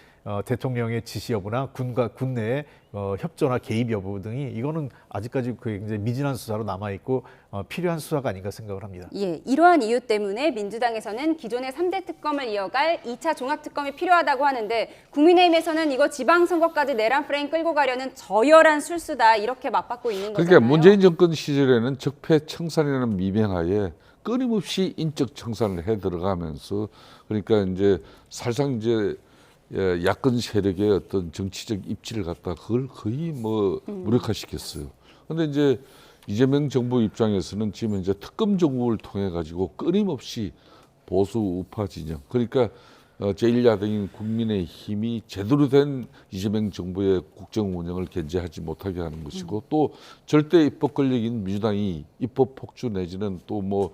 대통령의 지시 여부나 군 내의 협조나 개입 여부 등이 이거는 아직까지 굉장히 미진한 수사로 남아 있고 필요한 수사가 아닌가 생각을 합니다. 예, 이러한 이유 때문에 민주당에서는 기존의 3대 특검을 이어갈 2차 종합특검이 필요하다고 하는데, 국민의힘에서는 이거 지방선거까지 내란 프레임 끌고 가려는 저열한 술수다 이렇게 맞받고 있는 거잖아요. 그러니까 문재인 정권 시절에는 적폐 청산이라는 미명하에 끊임없이 인적 청산을 해 들어가면서, 그러니까 이제 사실상 이제 야권 세력의 어떤 정치적 입지를 갖다 그걸 거의 뭐 무력화시켰어요. 그런데 이제 이재명 정부 입장에서는 지금 현재 특검 정국을 통해 가지고 끊임없이 보수 우파 진영, 그러니까 제1야당인 국민의힘이 제대로 된 이재명 정부의 국정 운영을 견제하지 못하게 하는 것이고, 또 절대 입법 권력인 민주당이 입법 폭주 내지는 또 뭐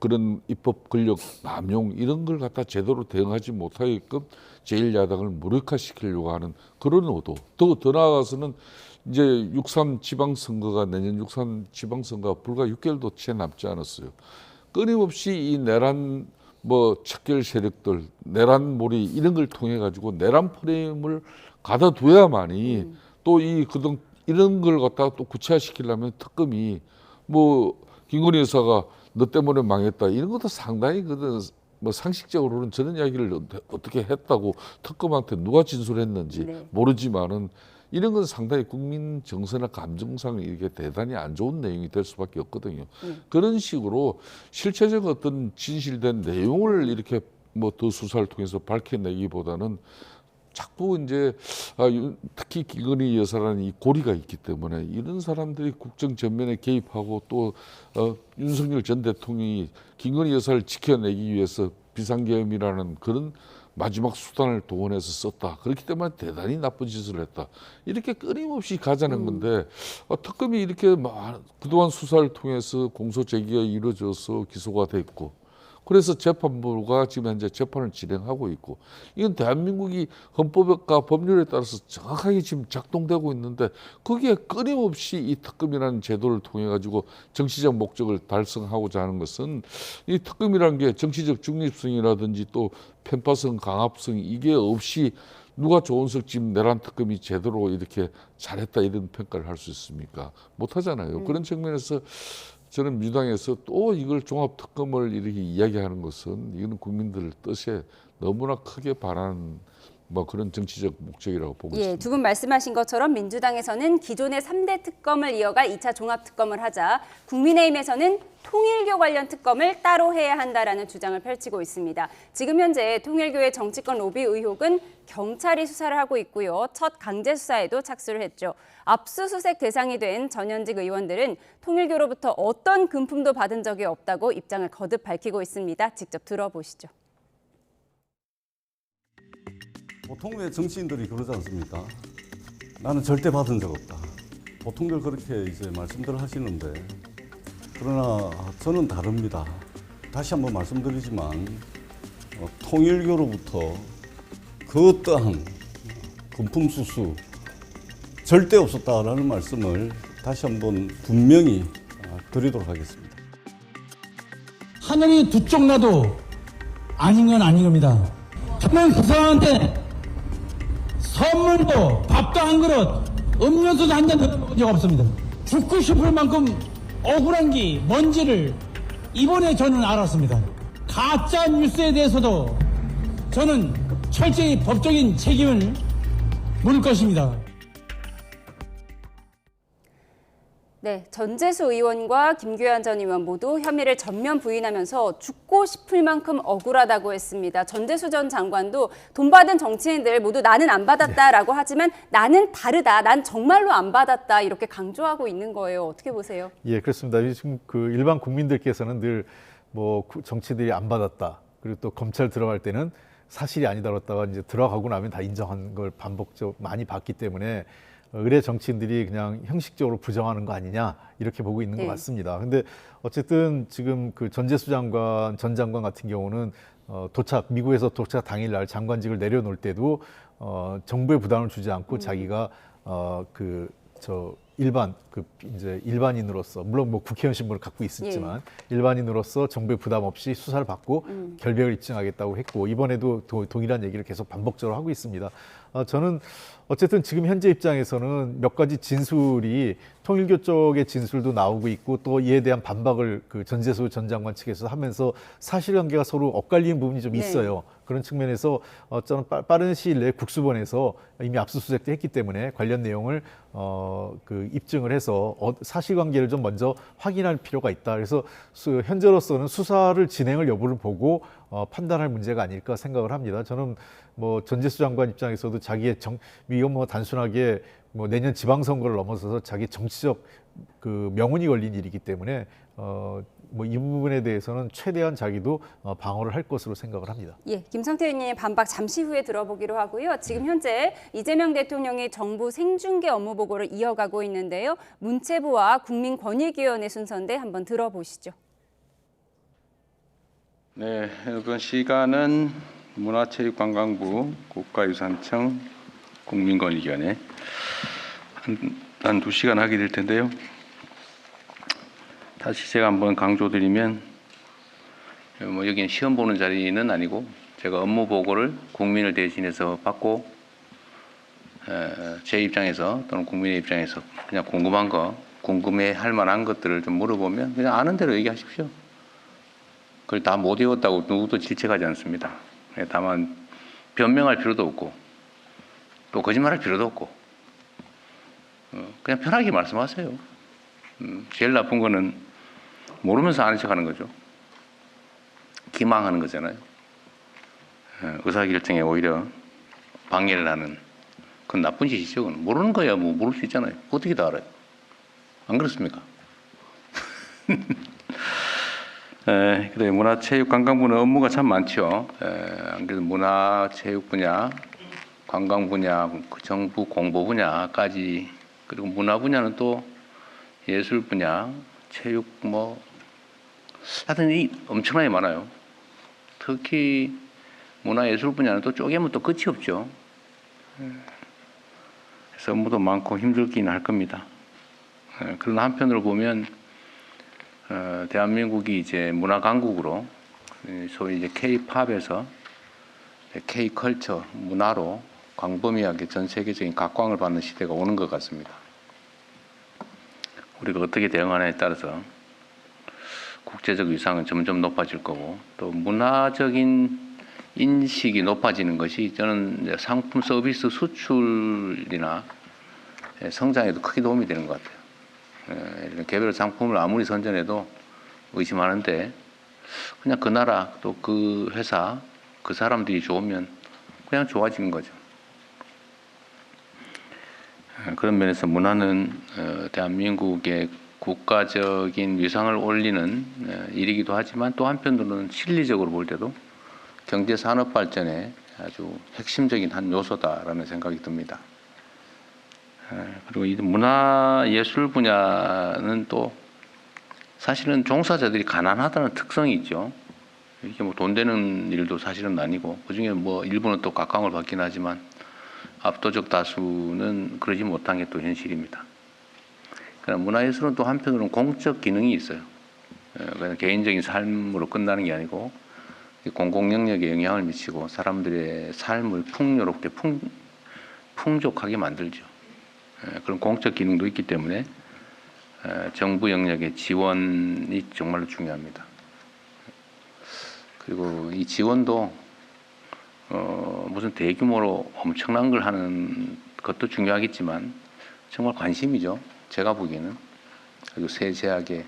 그런 입법 권력 남용 이런 걸 갖다 제대로 대응하지 못하게끔 제1야당을 무력화시키려고 하는 그런 의도. 더 나아가서는 이제 6.3 지방선거가, 내년 6.3 지방선거가 불과 6개월도 채 남지 않았어요. 끊임없이 이 내란 뭐 척결 세력들, 내란몰이 이런 걸 통해 가지고 내란 프레임을 가둬둬야만이 또 그동 이런 걸 갖다가 또 구체화시키려면 특검이 뭐 김건희 여사가 너 때문에 망했다 이런 것도 상당히 뭐 상식적으로는 저런 이야기를 어떻게 했다고 특검한테 누가 진술했는지 모르지만은 이런 건 상당히 국민 정서나 감정상 이렇게 대단히 안 좋은 내용이 될 수밖에 없거든요. 그런 식으로 실체적 어떤 진실된 내용을 이렇게 뭐 더 수사를 통해서 밝혀내기보다는 자꾸 이제 특히 김건희 여사라는 이 고리가 있기 때문에 이런 사람들이 국정 전면에 개입하고 또 윤석열 전 대통령이 김건희 여사를 지켜내기 위해서 비상계엄이라는 그런 마지막 수단을 동원해서 썼다. 그렇기 때문에 대단히 나쁜 짓을 했다. 이렇게 끊임없이 가자는 건데 특검이 이렇게 그동안 수사를 통해서 공소 제기가 이루어져서 기소가 됐고, 그래서 재판부가 지금 현재 재판을 진행하고 있고, 이건 대한민국이 헌법과 법률에 따라서 정확하게 지금 작동되고 있는데 거기에 끊임없이 이 특검이라는 제도를 통해 가지고 정치적 목적을 달성하고자 하는 것은, 이 특검이라는 게 정치적 중립성이라든지 또 편파성, 강압성 이게 없이 누가 조은석 지금 내란 특검이 제대로 이렇게 잘했다 이런 평가를 할 수 있습니까? 못하잖아요. 그런 측면에서 저는 민주당에서 또 이걸 종합특검을 이렇게 이야기하는 것은 이거는 국민들 뜻에 너무나 크게 반하는 뭐 그런 정치적 목적이라고 보고 있습니다. 예, 두 분 말씀하신 것처럼 민주당에서는 기존의 3대 특검을 이어갈 2차 종합특검을 하자, 국민의힘에서는 통일교 관련 특검을 따로 해야 한다라는 주장을 펼치고 있습니다. 지금 현재 통일교의 정치권 로비 의혹은 경찰이 수사를 하고 있고요. 첫 강제 수사에도 착수를 했죠. 압수수색 대상이 된 전현직 의원들은 통일교로부터 어떤 금품도 받은 적이 없다고 입장을 거듭 밝히고 있습니다. 직접 들어보시죠. 보통 왜 정치인들이 그러지 않습니까? 나는 절대 받은 적 없다. 보통들 그렇게 이제 말씀들 하시는데, 그러나 저는 다릅니다. 다시 한번 말씀드리지만 통일교로부터 그 어떠한 금품 수수 절대 없었다라는 말씀을 다시 한번 분명히 드리도록 하겠습니다. 하늘이 두 쪽 나도 아닌 건 아닌 겁니다. 저는 그 사람한테 선물도 밥도 한 그릇, 음료수도 한 잔 먹은 적 없습니다. 죽고 싶을 만큼 억울한 게 뭔지를 이번에 저는 알았습니다. 가짜 뉴스에 대해서도 저는 철저히 법적인 책임을 물을 것입니다. 네, 전재수 의원과 김규현 전 의원 모두 혐의를 전면 부인하면서 죽고 싶을 만큼 억울하다고 했습니다. 전재수 전 장관도 돈 받은 정치인들 모두 나는 안 받았다라고 하지만 나는 다르다, 난 정말로 안 받았다 이렇게 강조하고 있는 거예요. 어떻게 보세요? 예, 그렇습니다. 지금 그 일반 국민들께서는 늘 뭐 정치들이 안 받았다, 그리고 또 검찰 들어갈 때는 사실이 아니다 그랬다가 이제 들어가고 나면 다 인정한 걸 반복적으로 많이 봤기 때문에 의뢰 정치인들이 그냥 형식적으로 부정하는 거 아니냐 이렇게 보고 있는 것 같습니다. 근데 어쨌든 지금 그 전재수 장관, 전 장관 같은 경우는 미국에서 도착 당일날 장관직을 내려놓을 때도 정부에 부담을 주지 않고 자기가 이제 일반인으로서 물론 뭐 국회의원 신분을 갖고 있었지만 일반인으로서 정부의 부담 없이 수사를 받고 결백을 입증하겠다고 했고 이번에도 동일한 얘기를 계속 반복적으로 하고 있습니다. 저는 어쨌든 지금 현재 입장에서는 몇 가지 진술이 통일교 쪽의 진술도 나오고 있고 또 이에 대한 반박을 그 전재수 전 장관 측에서 하면서 사실관계가 서로 엇갈리는 부분이 좀 있어요. 그런 측면에서 저는 빠른 시일 내에 국수본에서 이미 압수수색도 했기 때문에 관련 내용을 입증을 해서 사실관계를 좀 먼저 확인할 필요가 있다. 그래서 현재로서는 수사를 진행을 여부를 보고 판단할 문제가 아닐까 생각을 합니다. 저는 뭐 전재수 장관 입장에서도 자기의 이건 뭐 단순하게 뭐 내년 지방선거를 넘어서서 자기 정치적 그 명운이 걸린 일이기 때문에 뭐 이 부분에 대해서는 최대한 자기도 방어를 할 것으로 생각을 합니다. 예, 김성태 의원님 반박 잠시 후에 들어보기로 하고요. 지금 현재 이재명 대통령이 정부 생중계 업무 보고를 이어가고 있는데요. 문체부와 국민권익위원회 순서인데 한번 들어보시죠. 네, 이번 시간은 문화체육관광부, 국가유산청, 국민권익위원회 한 2시간 하게 될 텐데요. 다시 제가 한번 강조드리면 뭐 여기는 시험 보는 자리는 아니고 제가 업무 보고를 국민을 대신해서 받고 제 입장에서 또는 국민의 입장에서 그냥 궁금해할 만한 것들을 좀 물어보면 그냥 아는 대로 얘기하십시오. 그걸 다 못 외웠다고 누구도 질책하지 않습니다. 다만 변명할 필요도 없고 또 거짓말할 필요도 없고 그냥 편하게 말씀하세요. 제일 나쁜 거는 모르면서 아는 척하는 거죠. 기망하는 거잖아요. 의사결정에 오히려 방해를 하는 그건 나쁜 짓이죠. 그건. 모르는 거야 뭐 모를 수 있잖아요. 어떻게 다 알아요? 안 그렇습니까? 그래 문화체육관광부는 업무가 참 많죠. 안 그래도 문화체육 분야, 관광 분야, 정부 공보 분야까지 그리고 문화 분야는 또 예술 분야, 체육 뭐 하여튼 이 엄청나게 많아요. 특히 문화예술 분야는 또 쪼개면 또 끝이 없죠. 그래서 업무도 많고 힘들긴 할 겁니다. 그러나 한편으로 보면 대한민국이 이제 문화 강국으로 소위 이제 K-팝에서 K-컬처 문화로 광범위하게 전 세계적인 각광을 받는 시대가 오는 것 같습니다. 우리가 어떻게 대응하느냐에 따라서 국제적 위상은 점점 높아질 거고 또 문화적인 인식이 높아지는 것이 저는 이제 상품 서비스 수출이나 성장에도 크게 도움이 되는 것 같아요. 개별 상품을 아무리 선전해도 의심하는데 그냥 그 나라 또 그 회사 그 사람들이 좋으면 그냥 좋아지는 거죠. 그런 면에서 문화는 대한민국의 국가적인 위상을 올리는 일이기도 하지만 또 한편으로는 실리적으로 볼 때도 경제 산업 발전에 아주 핵심적인 한 요소다라는 생각이 듭니다. 그리고 이 문화예술 분야는 또 사실은 종사자들이 가난하다는 특성이 있죠. 이게 뭐 돈 되는 일도 사실은 아니고 그중에 뭐 일부는 또 각광을 받긴 하지만 압도적 다수는 그러지 못한 게 또 현실입니다. 그러나 문화예술은 또 한편으로는 공적 기능이 있어요. 그냥 개인적인 삶으로 끝나는 게 아니고 공공 영역에 영향을 미치고 사람들의 삶을 풍요롭게 풍족하게 만들죠. 그런 공적 기능도 있기 때문에 정부 영역의 지원이 정말로 중요합니다. 그리고 이 지원도 무슨 대규모로 엄청난 걸 하는 것도 중요하겠지만 정말 관심이죠. 제가 보기에는 아주 세세하게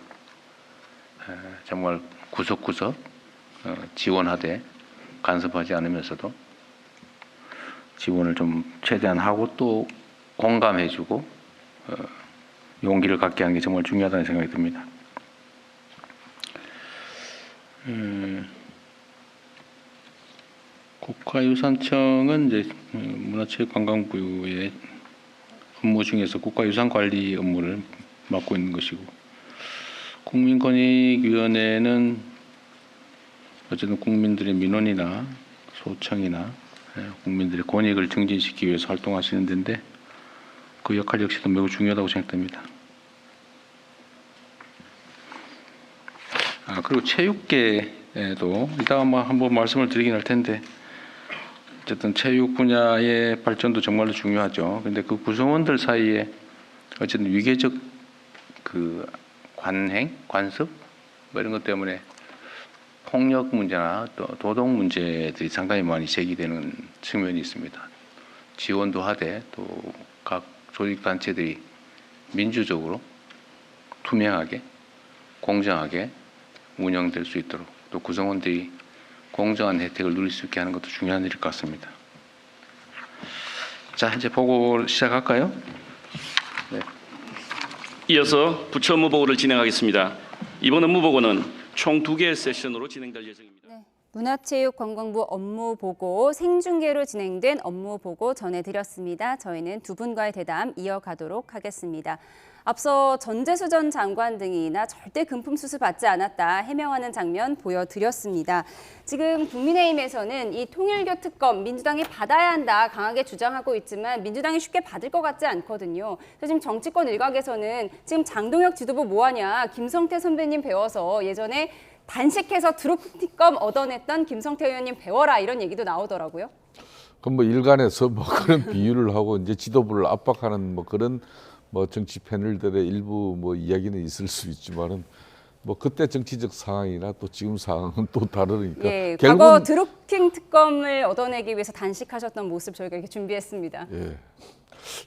정말 구석구석 지원하되 간섭하지 않으면서도 지원을 좀 최대한 하고 또 공감해주고 용기를 갖게 하는 게 정말 중요하다는 생각이 듭니다. 국가유산청은 이제 문화체육관광부의 업무 중에서 국가유산관리 업무를 맡고 있는 것이고, 국민권익위원회는 어쨌든 국민들의 민원이나 소청이나 국민들의 권익을 증진시키기 위해서 활동하시는 데인데 그 역할 역시도 매우 중요하다고 생각됩니다. 그리고 체육계에도 이따가 한번 말씀을 드리긴 할 텐데 어쨌든 체육 분야의 발전도 정말로 중요하죠. 근데 그 구성원들 사이에 어쨌든 위계적 그 관습 뭐 이런 것 때문에 폭력 문제나 또 도덕 문제들이 상당히 많이 제기되는 측면이 있습니다. 지원도 하되 또 각 조직단체들이 민주적으로 투명하게 공정하게 운영될 수 있도록 또 구성원들이 공정한 혜택을 누릴 수 있게 하는 것도 중요한 일일 것 같습니다. 자, 이제 보고를 시작할까요? 네. 이어서 부처 업무 보고를 진행하겠습니다. 이번 업무 보고는 총 2개의 세션으로 진행될 예정입니다. 문화체육관광부 업무 보고 생중계로 진행된 업무 보고 전해드렸습니다. 저희는 두 분과의 대담 이어가도록 하겠습니다. 앞서 전재수 전 장관 등이나 절대 금품 수수 받지 않았다 해명하는 장면 보여드렸습니다. 지금 국민의힘에서는 이 통일교 특검 민주당이 받아야 한다 강하게 주장하고 있지만 민주당이 쉽게 받을 것 같지 않거든요. 그래서 지금 정치권 일각에서는 지금 장동혁 지도부 뭐하냐, 김성태 선배님 배워서 예전에 단식해서 드루킹특검 얻어냈던 김성태 의원님 배워라 이런 얘기도 나오더라고요. 그럼 뭐 일간에서 뭐 그런 비유를 하고 이제 지도부를 압박하는 뭐 그런 뭐 정치 패널들의 일부 뭐 이야기는 있을 수 있지만은 뭐 그때 정치적 상황이나 또 지금 상황은 또 다르니까. 예, 결국은 과거 드루킹 특검을 얻어내기 위해서 단식하셨던 모습 저희가 이렇게 준비했습니다. 예,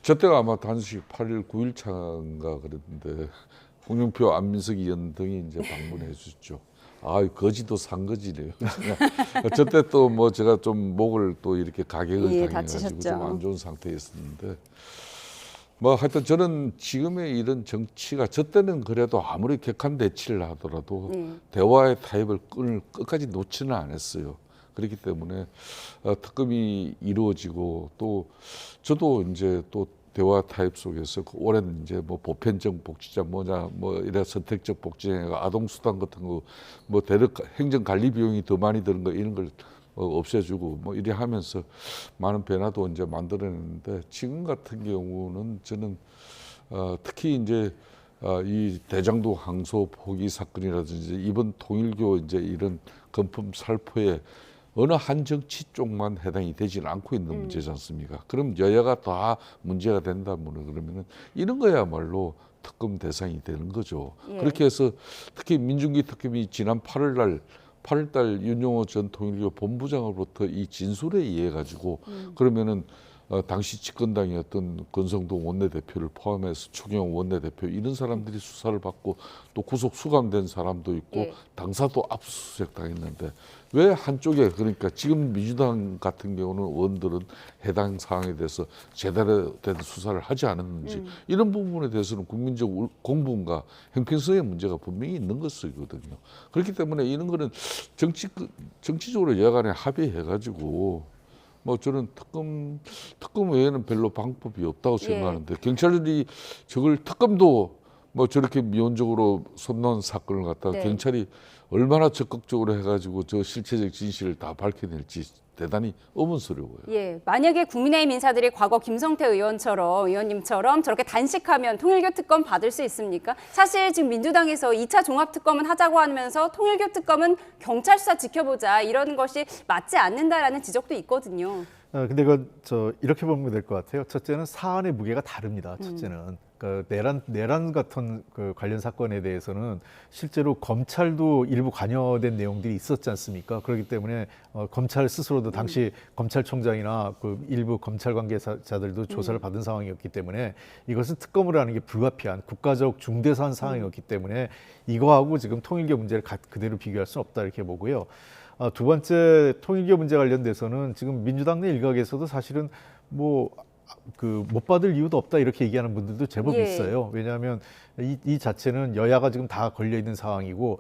저 때가 아마 단식 8일 9일 차인가 그랬는데 홍영표, 안민석 의원 등이 이제 방문해 주셨죠. 아, 거지도 산 거지네요. 저 때 또 뭐 제가 좀 목을 또 이렇게 가격을 예, 당해가지고 좀 안 좋은 상태였었는데. 뭐 하여튼 저는 지금의 이런 정치가 저 때는 그래도 아무리 격한 대치를 하더라도 대화의 타협을 끝까지 놓지는 않았어요. 그렇기 때문에 특검이 이루어지고 또 저도 이제 또 대화 타협 속에서 그 오랜 이제 뭐 보편적 복지자 뭐냐 뭐 이래 선택적 복지자가 아동수당 같은 거 뭐 대륙 행정 관리 비용이 더 많이 드는 거 이런 걸 없애주고 뭐 이래 하면서 많은 변화도 이제 만들어냈는데 지금 같은 경우는 저는 특히 이제 이 대장동 항소 포기 사건이라든지 이번 통일교 이제 이런 금품 살포에 어느 한 정치 쪽만 해당이 되지는 않고 있는 문제지 않습니까? 그럼 여야가 다 문제가 된다면 그러면은 이런 거야말로 특검 대상이 되는 거죠. 예. 그렇게 해서 특히 민중기 특검이 지난 8월달 윤용호 전 통일교 본부장으로부터 이 진술에 의해 가지고 그러면은 당시 집권당이었던 권성동 원내대표를 포함해서 추경호 원내대표 이런 사람들이 수사를 받고 또 구속 수감된 사람도 있고 예. 당사도 압수수색 당했는데 왜 한쪽에 그러니까 지금 민주당 같은 경우는 의원들은 해당 사항에 대해서 제대로 된 수사를 하지 않았는지 이런 부분에 대해서는 국민적 공분과 형평성의 문제가 분명히 있는 것이거든요. 그렇기 때문에 이런 거는 정치적으로 여간에 합의해가지고 뭐 저는 특검 외에는 별로 방법이 없다고 생각하는데 경찰들이 저걸 특검도 뭐 저렇게 미온적으로 손 놓은 사건을 갖다가 네. 경찰이 얼마나 적극적으로 해가지고 저 실체적 진실을 다 밝혀낼지 대단히 의문스러워요. 예, 만약에 국민의힘 인사들이 과거 김성태 의원님처럼 저렇게 단식하면 통일교 특검 받을 수 있습니까? 사실 지금 민주당에서 2차 종합특검은 하자고 하면서 통일교 특검은 경찰 수사 지켜보자 이런 것이 맞지 않는다라는 지적도 있거든요. 근데 이렇게 보면 될 것 같아요. 첫째는 사안의 무게가 다릅니다. 첫째는 그러니까 내란 같은 그 관련 사건에 대해서는 실제로 검찰도 일부 관여된 내용들이 있었지 않습니까? 그렇기 때문에 검찰 스스로도 당시 검찰총장이나 그 일부 검찰 관계자들도 조사를 받은 상황이었기 때문에 이것은 특검을 하는 게 불가피한 국가적 중대사안 사항이었기 때문에 이거하고 지금 통일교 문제를 그대로 비교할 수는 없다 이렇게 보고요. 두 번째 통일교 문제 관련돼서는 지금 민주당 내 일각에서도 사실은 뭐 그 못 받을 이유도 없다 이렇게 얘기하는 분들도 제법 예. 있어요. 왜냐하면 이 자체는 여야가 지금 다 걸려 있는 상황이고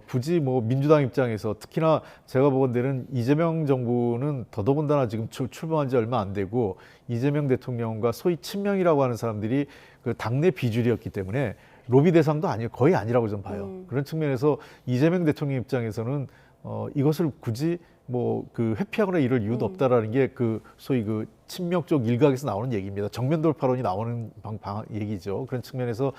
굳이 뭐 민주당 입장에서 특히나 제가 보건대는 이재명 정부는 더더군다나 지금 출범한 지 얼마 안 되고 이재명 대통령과 소위 친명이라고 하는 사람들이 그 당내 비주류였기 때문에 로비 대상도 거의 아니라고 좀 봐요. 그런 측면에서 이재명 대통령 입장에서는 이것을 굳이 뭐 그 회피하거나 이럴 이유도 없다라는 게 그 소위 그 친명 쪽 일각에서 나오는 얘기입니다. 정면 돌파론이 나오는 얘기죠. 그런 측면에서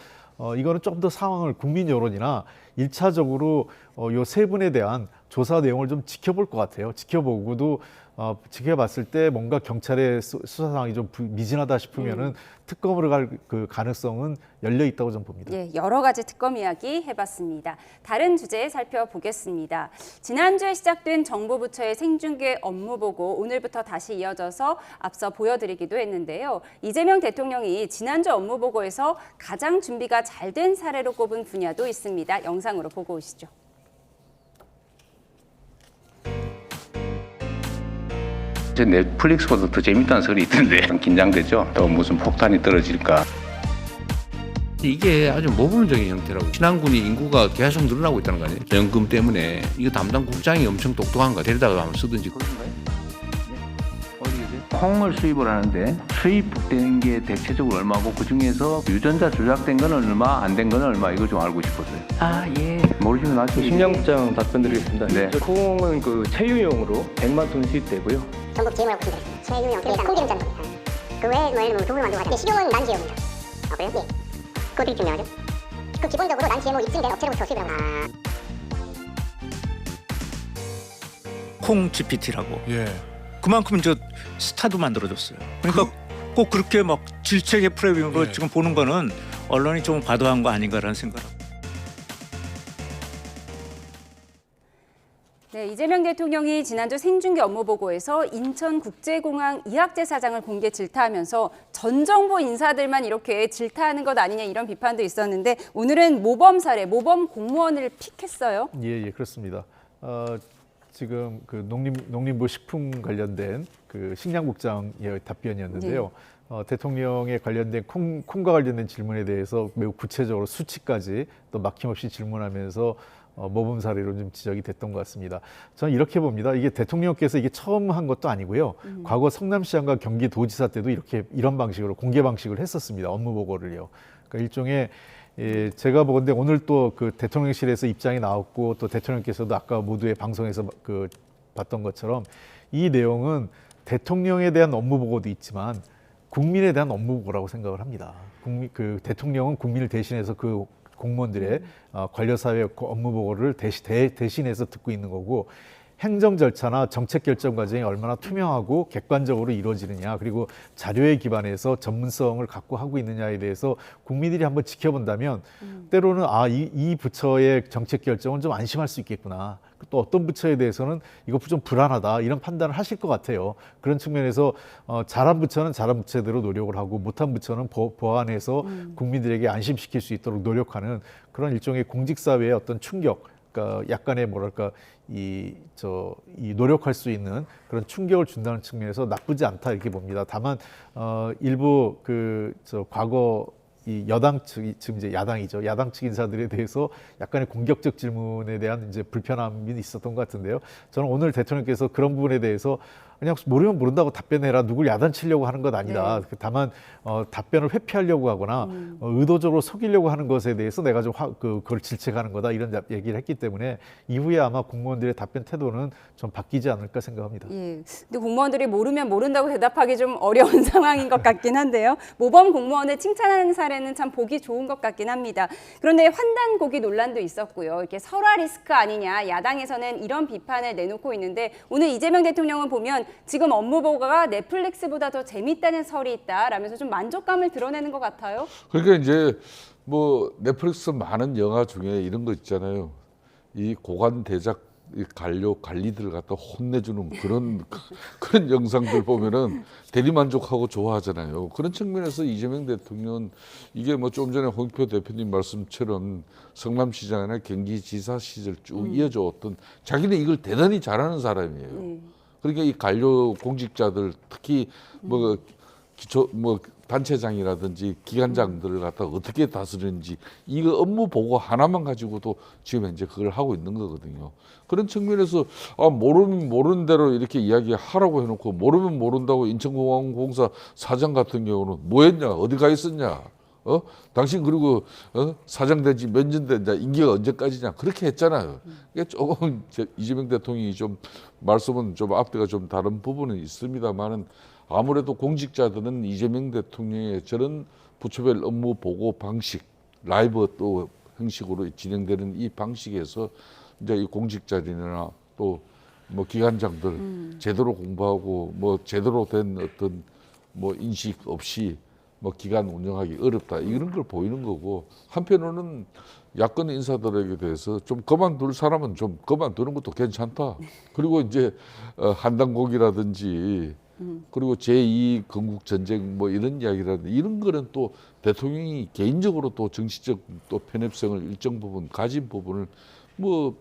이거는 좀 더 상황을 국민 여론이나 1차적으로 요 세 분에 대한 조사 내용을 좀 지켜볼 것 같아요. 지켜보고도 지켜봤을 때 뭔가 경찰의 수사 상황이 좀 미진하다 싶으면은 특검으로 갈 그 가능성은 열려 있다고 좀 봅니다. 예, 여러 가지 특검 이야기 해봤습니다. 다른 주제 살펴보겠습니다. 지난주에 시작된 정부 부처의 생중계 업무 보고 오늘부터 다시 이어져서 앞서 보여드리기도 했는데요. 이재명 대통령이 지난주 업무 보고에서 가장 준비가 잘 된 사례로 꼽은 분야도 있습니다. 영상으로 보고 오시죠. 넷플릭스보다 더 재밌다는 소리 있던데 긴장되죠. 또 무슨 폭탄이 떨어질까. 이게 아주 모범적인 형태라고. 신안군이 인구가 계속 늘어나고 있다는 거 아니에요. 연금 때문에 이거 담당 국장이 엄청 똑똑한 거 데려다가 한번 쓰든지. 콩을 수입을 하는데 수입된 게 대체적으로 얼마고 그 중에서 유전자 조작된 건 얼마, 안 된 건 얼마 이거 좀 알고 싶었어요. 아 예. 모르시면 나중에. 식량국장 답변드리겠습니다. 네. 콩은 그 체유용으로 100만 톤 수입되고요. 전국 GMO라고 보시면 체유용 그러니까 콩기름자는 겁니다. 그 외에 뭐 예를 들면 두부를 만들고 하는데 식용은 난GMO입니다. 아 그래요? 예. 그거 어떻게 증명하죠? 그 기본적으로 난GMO 입증된 업체로부터 수입을 하고 콩 GPT라고. 예. 그만큼 저 스타도 만들어줬어요. 그러니까 꼭 그렇게 막 질책의 프레임으로 지금 보는 거는 언론이 좀 과도한 거 아닌가라는 생각을. 네, 이재명 대통령이 지난주 생중계 업무 보고에서 인천국제공항 이학재 사장을 공개 질타하면서 전 정부 인사들만 이렇게 질타하는 것 아니냐 이런 비판도 있었는데 오늘은 모범 사례, 모범 공무원을 픽했어요. 예, 그렇습니다. 지금 그 농림부 식품 관련된 그 식량국장의 답변이었는데요. 대통령에 관련된 콩과 관련된 질문에 대해서 매우 구체적으로 수치까지 또 막힘없이 질문하면서 모범 사례로 좀 지적이 됐던 것 같습니다. 저는 이렇게 봅니다. 이게 대통령께서 이게 처음 한 것도 아니고요. 과거 성남시장과 경기도지사 때도 이런 방식으로 공개 방식을 했었습니다. 업무 보고를요. 그러니까 일종의 제가 보건데 오늘 또 그 대통령실에서 입장이 나왔고 또 대통령께서도 아까 모두의 방송에서 그 봤던 것처럼 이 내용은 대통령에 대한 업무 보고도 있지만 국민에 대한 업무 보고라고 생각을 합니다. 그 대통령은 국민을 대신해서 그 공무원들의 관료사회 업무 보고를 대신해서 듣고 있는 거고 행정 절차나 정책 결정 과정이 얼마나 투명하고 객관적으로 이루어지느냐 그리고 자료에 기반해서 전문성을 갖고 하고 있느냐에 대해서 국민들이 한번 지켜본다면 때로는 이 부처의 정책 결정은 좀 안심할 수 있겠구나. 또 어떤 부처에 대해서는 이거 좀 불안하다 이런 판단을 하실 것 같아요. 그런 측면에서 잘한 부처는 잘한 부처대로 노력을 하고 못한 부처는 보완해서 국민들에게 안심시킬 수 있도록 노력하는 그런 일종의 공직사회의 어떤 충격 그러니까 약간의 뭐랄까 이 노력할 수 있는 그런 충격을 준다는 측면에서 나쁘지 않다 이렇게 봅니다. 다만 일부 과거 이 여당 측 지금 이제 야당이죠. 야당 측 인사들에 대해서 약간의 공격적 질문에 대한 이제 불편함이 있었던 것 같은데요. 저는 오늘 대통령께서 그런 부분에 대해서 그냥 모르면 모른다고 답변해라. 누굴 야단치려고 하는 것 아니다. 네. 다만 답변을 회피하려고 하거나 의도적으로 속이려고 하는 것에 대해서 내가 좀 그걸 질책하는 거다 이런 얘기를 했기 때문에 이후에 아마 공무원들의 답변 태도는 좀 바뀌지 않을까 생각합니다. 예. 근데 공무원들이 모르면 모른다고 대답하기 좀 어려운 상황인 것 같긴 한데요. 모범 공무원을 칭찬하는 사례는 참 보기 좋은 것 같긴 합니다. 그런데 환단고기 논란도 있었고요. 이렇게 설화 리스크 아니냐 야당에서는 이런 비판을 내놓고 있는데 오늘 이재명 대통령은 보면 지금 업무 보고가 넷플릭스보다 더 재밌다는 설이 있다라면서 좀 만족감을 드러내는 것 같아요. 그러니까 이제 뭐 넷플릭스 많은 영화 중에 이런 거 있잖아요. 이 고관 대작 관리들을 갖다 혼내주는 그런 영상들 보면은 대리만족하고 좋아하잖아요. 그런 측면에서 이재명 대통령은 이게 뭐 좀 전에 홍익표 대표님 말씀처럼 성남시장이나 경기지사 시절 쭉 이어져 왔던 자기는 이걸 대단히 잘하는 사람이에요. 그러니까 이 관료 공직자들 특히 뭐 단체장이라든지 기관장들을 갖다 어떻게 다스리는지 이거 업무 보고 하나만 가지고도 지금 현재 그걸 하고 있는 거거든요. 그런 측면에서 모르면 모르는 대로 이렇게 이야기하라고 해놓고 모르면 모른다고 인천공항공사 사장 같은 경우는 뭐 했냐, 어디 가 있었냐, 당신 그리고 사장 된지 몇 년 된다, 임기가 언제까지냐 그렇게 했잖아요. 그러니까 조금 이재명 대통령이 좀 말씀은 좀 앞뒤가 좀 다른 부분은 있습니다만은 아무래도 공직자들은 이재명 대통령의 저런 부처별 업무 보고 방식, 라이브 또 형식으로 진행되는 이 방식에서 이제 이 공직자들이나 또 뭐 기관장들 제대로 공부하고 뭐 제대로 된 어떤 뭐 인식 없이 뭐 기관 운영하기 어렵다 이런 걸 보이는 거고, 한편으로는 야권 인사들에게 대해서 좀 그만둘 사람은 좀 그만두는 것도 괜찮다. 그리고 이제 한당곡이라든지 그리고 제2 건국전쟁 뭐 이런 이야기라든지 이런 거는 또 대통령이 개인적으로 또 정치적 또 편협성을 일정 부분 가진 부분을 뭐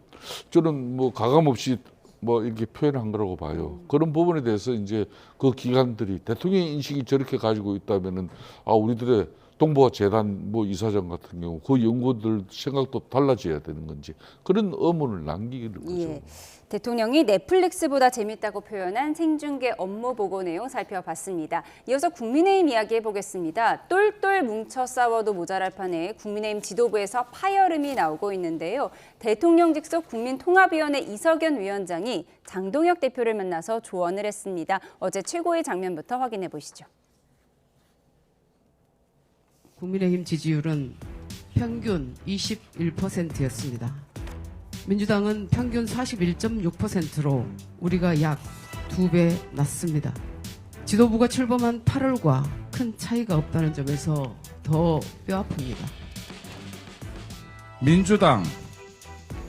저는 뭐 가감없이 뭐 이렇게 표현한 거라고 봐요. 그런 부분에 대해서 이제 그 기관들이 대통령의 인식이 저렇게 가지고 있다면은 우리들의 동북아 재단 뭐 이사장 같은 경우 그 연구들 생각도 달라져야 되는 건지 그런 의문을 남기는 거죠. 예. 대통령이 넷플릭스보다 재밌다고 표현한 생중계 업무 보고 내용 살펴봤습니다. 이어서 국민의힘 이야기해 보겠습니다. 똘똘 뭉쳐 싸워도 모자랄 판에 국민의힘 지도부에서 파열음이 나오고 있는데요. 대통령 직속 국민통합위원회 이석연 위원장이 장동혁 대표를 만나서 조언을 했습니다. 어제 최고의 장면부터 확인해 보시죠. 국민의힘 지지율은 평균 21%였습니다. 민주당은 평균 41.6%로 우리가 약 2배 낮습니다. 지도부가 출범한 8월과 큰 차이가 없다는 점에서 더 뼈아픕니다. 민주당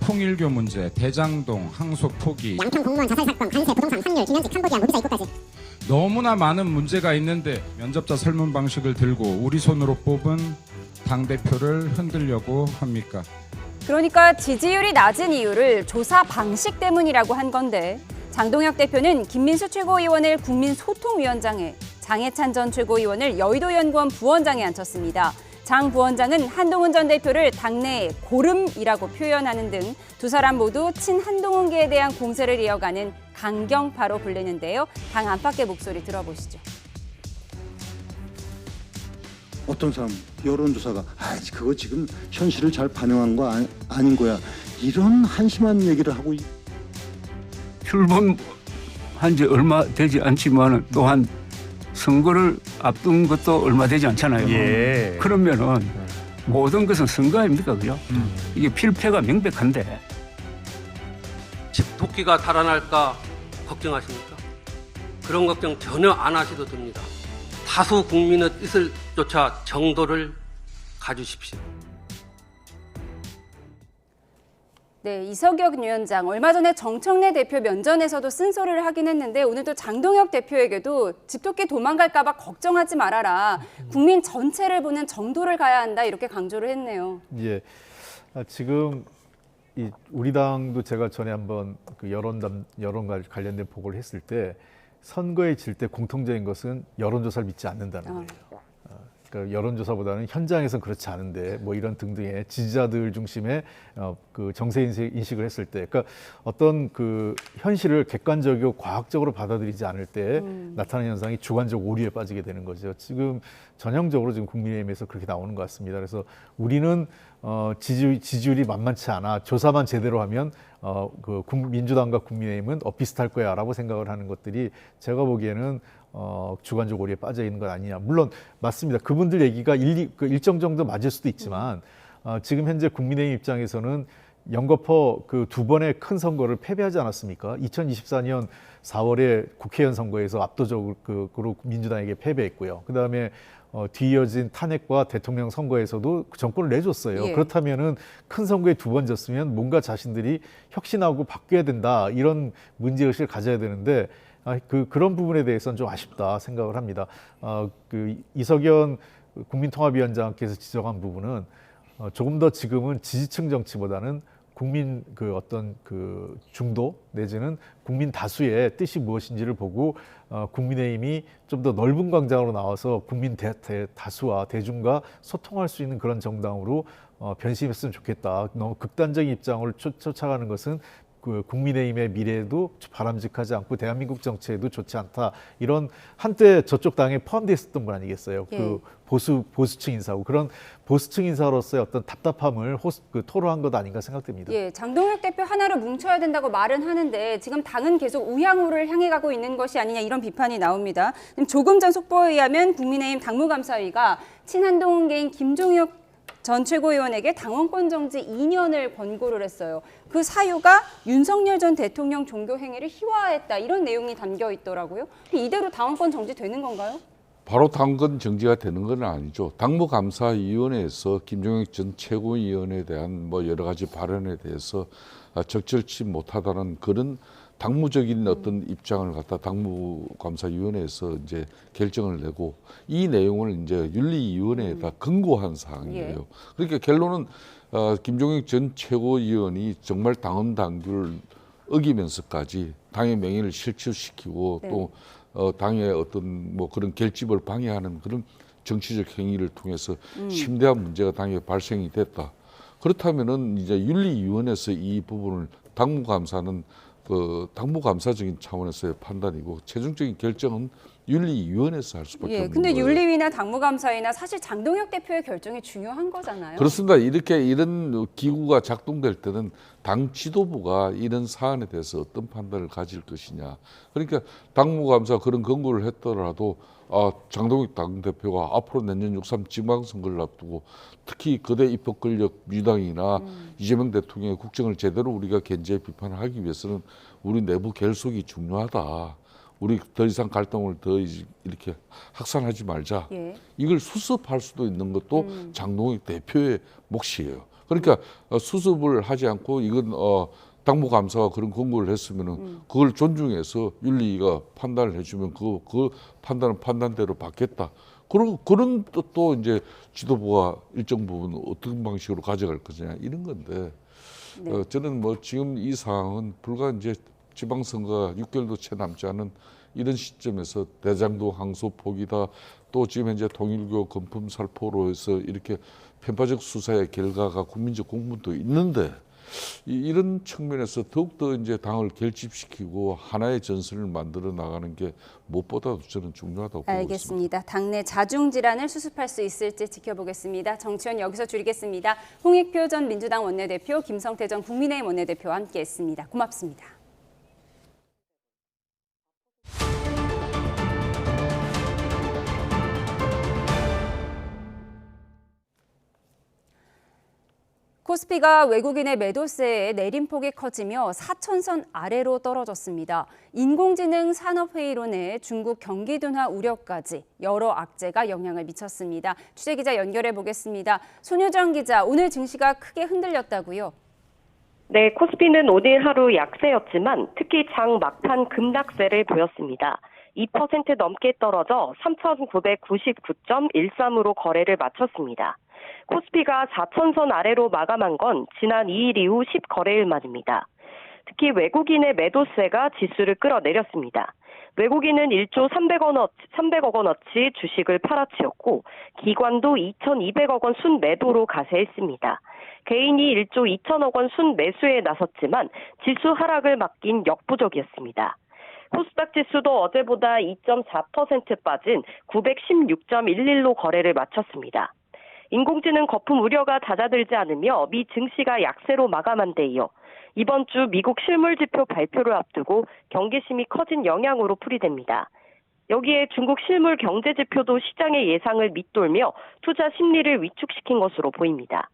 통일교 문제, 대장동, 항소 포기, 양평 공무원 자살 사건, 관세, 부동산 환율, 김현직, 캄보디아, 무비자 입국까지 너무나 많은 문제가 있는데 면접자 설문 방식을 들고 우리 손으로 뽑은 당대표를 흔들려고 합니까? 그러니까 지지율이 낮은 이유를 조사 방식 때문이라고 한 건데, 장동혁 대표는 김민수 최고위원을 국민소통위원장에, 장해찬 전 최고위원을 여의도연구원 부원장에 앉혔습니다. 장 부원장은 한동훈 전 대표를 당내의 고름이라고 표현하는 등 두 사람 모두 친한동훈계에 대한 공세를 이어가는 강경파로 불리는데요. 당 안팎의 목소리 들어보시죠. 어떤 사람 여론조사가 그거 지금 현실을 잘 반영한 거 아닌 거야, 이런 한심한 얘기를 하고 출범한 지 얼마 되지 않지만 또한 선거를 앞둔 것도 얼마 되지 않잖아요. 예. 그러면은 모든 것은 선거 아닙니까, 그죠? 이게 필패가 명백한데. 토끼가 달아날까 걱정하십니까? 그런 걱정 전혀 안 하셔도 됩니다. 다수 국민의 뜻을 쫓아 정도를 가주십시오. 네, 이석연 위원장 얼마 전에 정청래 대표 면전에서도 쓴소리를 하긴 했는데 오늘 또 장동혁 대표에게도 집토끼 도망갈까 봐 걱정하지 말아라. 국민 전체를 보는 정도를 가야 한다 이렇게 강조를 했네요. 예, 지금 우리 당도 제가 전에 한번 그 여론과 관련된 보고를 했을 때 선거에 질 때 공통적인 것은 여론조사를 믿지 않는다는 거예요. 그러니까 여론조사보다는 현장에서는 그렇지 않은데 뭐 이런 등등의 지지자들 중심의 그 정세 인식을 했을 때, 그러니까 어떤 그 현실을 객관적이고 과학적으로 받아들이지 않을 때 나타나는 현상이 주관적 오류에 빠지게 되는 거죠. 지금 전형적으로 지금 국민의힘에서 그렇게 나오는 것 같습니다. 그래서 우리는 지지율이 만만치 않아. 조사만 제대로 하면 민주당과 국민의힘은 비슷할 거야라고 생각을 하는 것들이 제가 보기에는 주관적 오류에 빠져 있는 것 아니냐. 물론 맞습니다. 그분들 얘기가 일정 정도 맞을 수도 있지만 지금 현재 국민의힘 입장에서는 연거푸 그 두 번의 큰 선거를 패배하지 않았습니까? 2024년 4월에 국회의원 선거에서 압도적으로 민주당에게 패배했고요. 그다음에 뒤이어진 탄핵과 대통령 선거에서도 정권을 내줬어요. 예. 그렇다면은 큰 선거에 두 번 졌으면 뭔가 자신들이 혁신하고 바뀌어야 된다, 이런 문제의식을 가져야 되는데 그런 부분에 대해서는 좀 아쉽다 생각을 합니다. 그 이석연 국민통합위원장께서 지적한 부분은 조금 더 지금은 지지층 정치보다는 국민 그 어떤 그 중도 내지는 국민 다수의 뜻이 무엇인지를 보고 국민의힘이 좀 더 넓은 광장으로 나와서 국민 다수와 대중과 소통할 수 있는 그런 정당으로 변심했으면 좋겠다. 너무 극단적인 입장을 쫓아가는 것은 그 국민의힘의 미래에도 바람직하지 않고 대한민국 정치에도 좋지 않다. 이런 한때 저쪽 당에 포함되어 있었던 분 아니겠어요? 예. 그 보수층 인사고 그런 보수층 인사로서의 어떤 답답함을 토로한 것 아닌가 생각됩니다. 예, 장동혁 대표 하나로 뭉쳐야 된다고 말은 하는데 지금 당은 계속 우향우를 향해 가고 있는 것이 아니냐 이런 비판이 나옵니다. 조금 전 속보에 의하면 국민의힘 당무감사위가 친한동계인 김종혁 전 최고위원에게 당원권 정지 2년을 권고를 했어요. 그 사유가 윤석열 전 대통령 종교 행위를 희화화했다 이런 내용이 담겨 있더라고요. 이대로 당원권 정지되는 건가요? 바로 당권 정지가 되는 건 아니죠. 당무감사위원회에서 김종혁 전 최고위원에 대한 뭐 여러 가지 발언에 대해서 적절치 못하다는 그런 당무적인 어떤 입장을 갖다 당무감사위원회에서 이제 결정을 내고 이 내용을 이제 윤리위원회에다 권고한 사항이에요. 그러니까 결론은 김종혁 전 최고위원이 정말 당헌 당규를 어기면서까지 당의 명예를 실추시키고 또 당의 어떤 뭐 그런 결집을 방해하는 그런 정치적 행위를 통해서 심대한 문제가 당에 발생이 됐다. 그렇다면은 이제 윤리위원회에서 이 부분을 당무감사는 그 당무감사적인 차원에서의 판단이고 최종적인 결정은 윤리위원회에서 할 수밖에 없는 근데 거예요. 윤리위나 당무감사위나 사실 장동혁 대표의 결정이 중요한 거잖아요. 그렇습니다. 이렇게 이런 기구가 작동될 때는 당 지도부가 이런 사안에 대해서 어떤 판단을 가질 것이냐. 그러니까 당무감사 그런 권고를 했더라도 장동혁 당대표가 앞으로 내년 6.3 지방선거를 앞두고 특히 거대 입법 권력 민주당이나 이재명 대통령의 국정을 제대로 우리가 견제 비판을 하기 위해서는 우리 내부 결속이 중요하다. 우리 더 이상 갈등을 더 이렇게 확산하지 말자. 이걸 수습할 수도 있는 것도 장동혁 대표의 몫이에요. 그러니까 수습을 하지 않고 이건 당무감사가 그런 권고를 했으면은 그걸 존중해서 윤리가 판단을 해주면 그 판단은 판단대로 받겠다. 그런 또 이제 지도부가 일정 부분 어떤 방식으로 가져갈 것이냐 이런 건데 저는 뭐 지금 이 상황은 불과 이제 지방선거가 6개월도 채 남지 않은 이런 시점에서 대장동 항소 포기다 또 지금 현재 통일교 건품 살포로 해서 이렇게 편파적 수사의 결과가 국민적 공분도 있는데 이런 측면에서 더욱더 이제 당을 결집시키고 하나의 전선을 만들어 나가는 게 무엇보다도 저는 중요하다고 보고 있습니다. 알겠습니다. 당내 자중 질환을 수습할 수 있을지 지켜보겠습니다. 정치원 여기서 줄이겠습니다. 홍익표 전 민주당 원내대표, 김성태 전 국민의힘 원내대표와 함께했습니다. 고맙습니다. 코스피가 외국인의 매도세에 내림폭이 커지며 4천선 아래로 떨어졌습니다. 인공지능 산업회의로 내 중국 경기 둔화 우려까지 여러 악재가 영향을 미쳤습니다. 취재기자 연결해 보겠습니다. 손효정 기자, 오늘 증시가 크게 흔들렸다고요? 네, 코스피는 오늘 하루 약세였지만 특히 장 막판 급락세를 보였습니다. 2% 넘게 떨어져 3,999.13으로 거래를 마쳤습니다. 코스피가 4천선 아래로 마감한 건 지난 2일 이후 10거래일 만입니다. 특히 외국인의 매도세가 지수를 끌어내렸습니다. 외국인은 1조 300억 원어치 주식을 팔아치웠고 기관도 2,200억 원 순매도로 가세했습니다. 개인이 1조 2천억 원 순매수에 나섰지만 지수 하락을 막긴 역부족이었습니다. 코스닥 지수도 어제보다 2.4% 빠진 916.11로 거래를 마쳤습니다. 인공지능 거품 우려가 잦아들지 않으며 미 증시가 약세로 마감한 데 이어 이번 주 미국 실물지표 발표를 앞두고 경계심이 커진 영향으로 풀이됩니다. 여기에 중국 실물 경제지표도 시장의 예상을 밑돌며 투자 심리를 위축시킨 것으로 보입니다.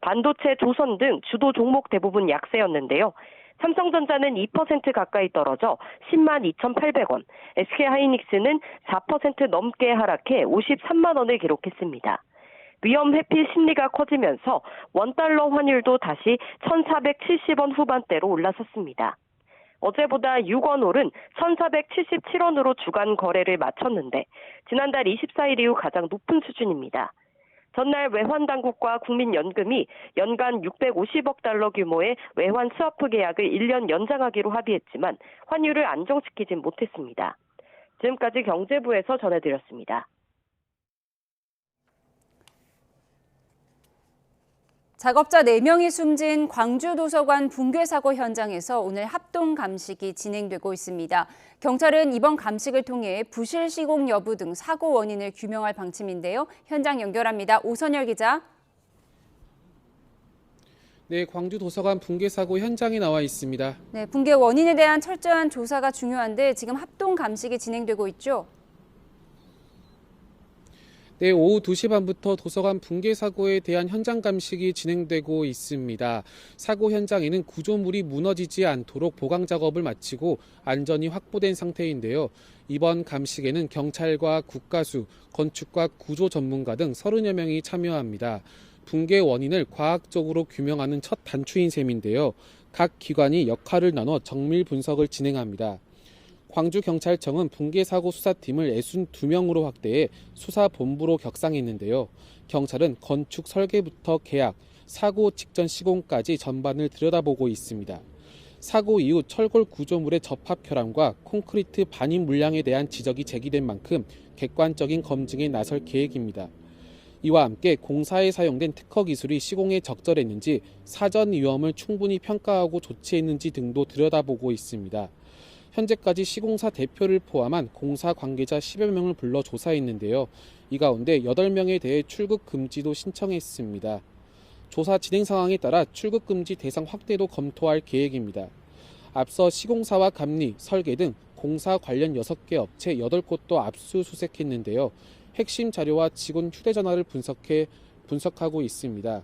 반도체, 조선 등 주도 종목 대부분 약세였는데요. 삼성전자는 2% 가까이 떨어져 10만 2,800원, SK하이닉스는 4% 넘게 하락해 53만 원을 기록했습니다. 위험 회피 심리가 커지면서 원달러 환율도 다시 1,470원 후반대로 올라섰습니다. 어제보다 6원 오른 1,477원으로 주간 거래를 마쳤는데 지난달 24일 이후 가장 높은 수준입니다. 전날 외환당국과 국민연금이 연간 650억 달러 규모의 외환 스와프 계약을 1년 연장하기로 합의했지만 환율을 안정시키진 못했습니다. 지금까지 경제부에서 전해드렸습니다. 작업자 4명이 숨진 광주 도서관 붕괴 사고 현장에서 오늘 합동 감식이 진행되고 있습니다. 경찰은 이번 감식을 통해 부실 시공 여부 등 사고 원인을 규명할 방침인데요. 현장 연결합니다. 오선열 기자. 네, 광주 도서관 붕괴 사고 현장에 나와 있습니다. 네, 붕괴 원인에 대한 철저한 조사가 중요한데 지금 합동 감식이 진행되고 있죠? 네, 오후 2시 반부터 도서관 붕괴 사고에 대한 현장 감식이 진행되고 있습니다. 사고 현장에는 구조물이 무너지지 않도록 보강 작업을 마치고 안전이 확보된 상태인데요. 이번 감식에는 경찰과 국가수, 건축과 구조 전문가 등 30여 명이 참여합니다. 붕괴 원인을 과학적으로 규명하는 첫 단추인 셈인데요. 각 기관이 역할을 나눠 정밀 분석을 진행합니다. 광주경찰청은 붕괴 사고 수사팀을 62명으로 확대해 수사본부로 격상했는데요. 경찰은 건축 설계부터 계약, 사고 직전 시공까지 전반을 들여다보고 있습니다. 사고 이후 철골 구조물의 접합 결함과 콘크리트 반입 물량에 대한 지적이 제기된 만큼 객관적인 검증에 나설 계획입니다. 이와 함께 공사에 사용된 특허 기술이 시공에 적절했는지, 사전 위험을 충분히 평가하고 조치했는지 등도 들여다보고 있습니다. 현재까지 시공사 대표를 포함한 공사 관계자 10여 명을 불러 조사했는데요. 이 가운데 8명에 대해 출국 금지도 신청했습니다. 조사 진행 상황에 따라 출국 금지 대상 확대도 검토할 계획입니다. 앞서 시공사와 감리, 설계 등 공사 관련 6개 업체 8곳도 압수수색했는데요. 핵심 자료와 직원 휴대전화를 분석하고 있습니다.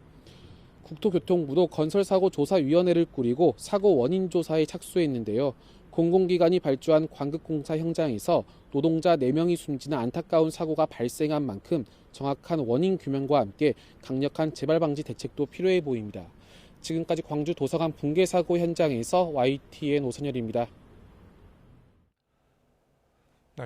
국토교통부도 건설사고조사위원회를 꾸리고 사고 원인 조사에 착수했는데요. 공공기관이 발주한 광급공사 현장에서 노동자 4명이 숨지는 안타까운 사고가 발생한 만큼 정확한 원인 규명과 함께 강력한 재발 방지 대책도 필요해 보입니다. 지금까지 광주 도서관 붕괴 사고 현장에서 YTN 오선열입니다.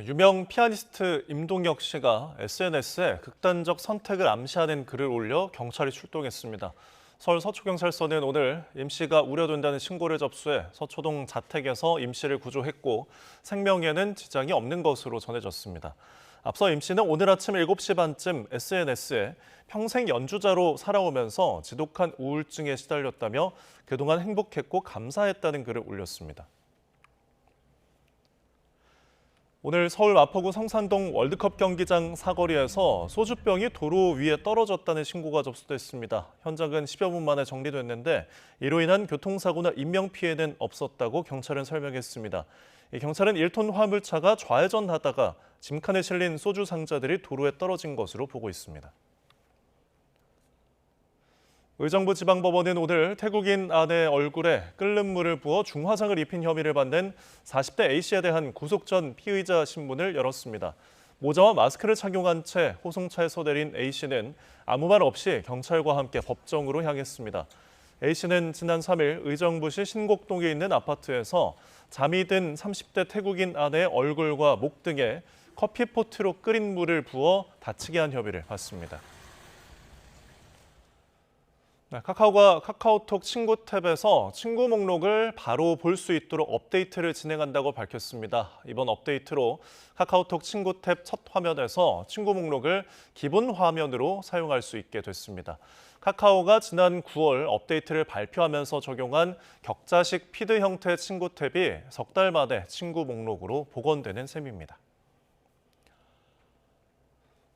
유명 피아니스트 임동혁 씨가 SNS에 극단적 선택을 암시하는 글을 올려 경찰이 출동했습니다. 서울 서초경찰서는 오늘 임 씨가 우려된다는 신고를 접수해 서초동 자택에서 임 씨를 구조했고 생명에는 지장이 없는 것으로 전해졌습니다. 앞서 임 씨는 오늘 아침 7시 반쯤 SNS에 평생 연주자로 살아오면서 지독한 우울증에 시달렸다며 그동안 행복했고 감사했다는 글을 올렸습니다. 오늘 서울 마포구 성산동 월드컵 경기장 사거리에서 소주병이 도로 위에 떨어졌다는 신고가 접수됐습니다. 현장은 10여 분 만에 정리됐는데 이로 인한 교통사고나 인명피해는 없었다고 경찰은 설명했습니다. 경찰은 1톤 화물차가 좌회전하다가 짐칸에 실린 소주 상자들이 도로에 떨어진 것으로 보고 있습니다. 의정부 지방법원은 오늘 태국인 아내 얼굴에 끓는 물을 부어 중화상을 입힌 혐의를 받는 40대 A씨에 대한 구속 전 피의자 신문을 열었습니다. 모자와 마스크를 착용한 채 호송차에서 내린 A씨는 아무 말 없이 경찰과 함께 법정으로 향했습니다. A씨는 지난 3일 의정부시 신곡동에 있는 아파트에서 잠이 든 30대 태국인 아내의 얼굴과 목 등에 커피포트로 끓인 물을 부어 다치게 한 혐의를 받습니다. 카카오가 카카오톡 친구 탭에서 친구 목록을 바로 볼 수 있도록 업데이트를 진행한다고 밝혔습니다. 이번 업데이트로 카카오톡 친구 탭 첫 화면에서 친구 목록을 기본 화면으로 사용할 수 있게 됐습니다. 카카오가 지난 9월 업데이트를 발표하면서 적용한 격자식 피드 형태의 친구 탭이 석 달 만에 친구 목록으로 복원되는 셈입니다.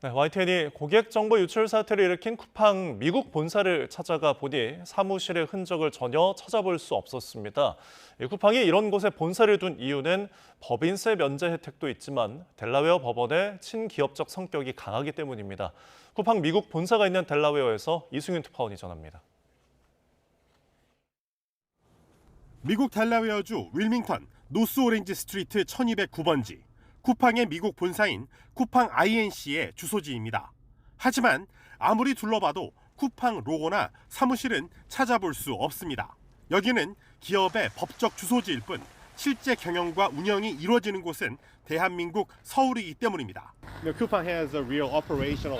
YTN이 고객 정보 유출 사태를 일으킨 쿠팡 미국 본사를 찾아가 보니 사무실의 흔적을 전혀 찾아볼 수 없었습니다. 쿠팡이 이런 곳에 본사를 둔 이유는 법인세 면제 혜택도 있지만 델라웨어 법원의 친기업적 성격이 강하기 때문입니다. 쿠팡 미국 본사가 있는 델라웨어에서 이승윤 특파원이 전합니다. 미국 델라웨어주 윌밍턴 노스 오렌지 스트리트 1209번지. 쿠팡의 미국 본사인 쿠팡 INC의 주소지입니다. 하지만 아무리 둘러봐도 쿠팡 로고나 사무실은 찾아볼 수 없습니다. 여기는 기업의 법적 주소지일 뿐 실제 경영과 운영이 이루어지는 곳은 대한민국 서울이기 때문입니다. The Coupang has a real operational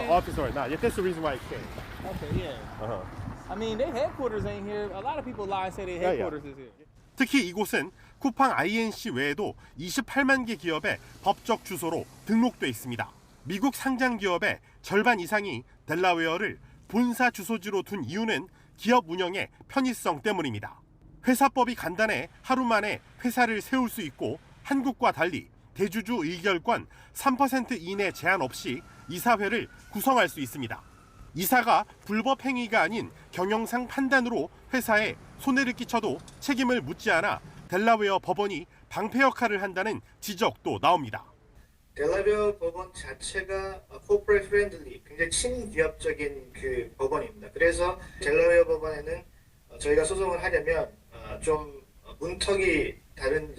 office right now. That's the reason why I came. Okay, yeah. I mean, their headquarters ain't here. A lot of people lie and say their headquarters is here. 특히 이곳은 쿠팡 INC 외에도 28만 개 기업의 법적 주소로 등록돼 있습니다. 미국 상장 기업의 절반 이상이 델라웨어를 본사 주소지로 둔 이유는 기업 운영의 편의성 때문입니다. 회사법이 간단해 하루 만에 회사를 세울 수 있고 한국과 달리 대주주 의결권 3% 이내 제한 없이 이사회를 구성할 수 있습니다. 이사가 불법 행위가 아닌 경영상 판단으로 회사에 손해를 끼쳐도 책임을 묻지 않아 델라웨어 법원이 방패 역할을 한다는 지적도 나옵니다. 델라웨어 법원 자체가 corporate friendly, 굉장히 친기업적인 그 법원입니다. 그래서 델라웨어 법원에는 저희가 소송을 하려면 좀 문턱이 다른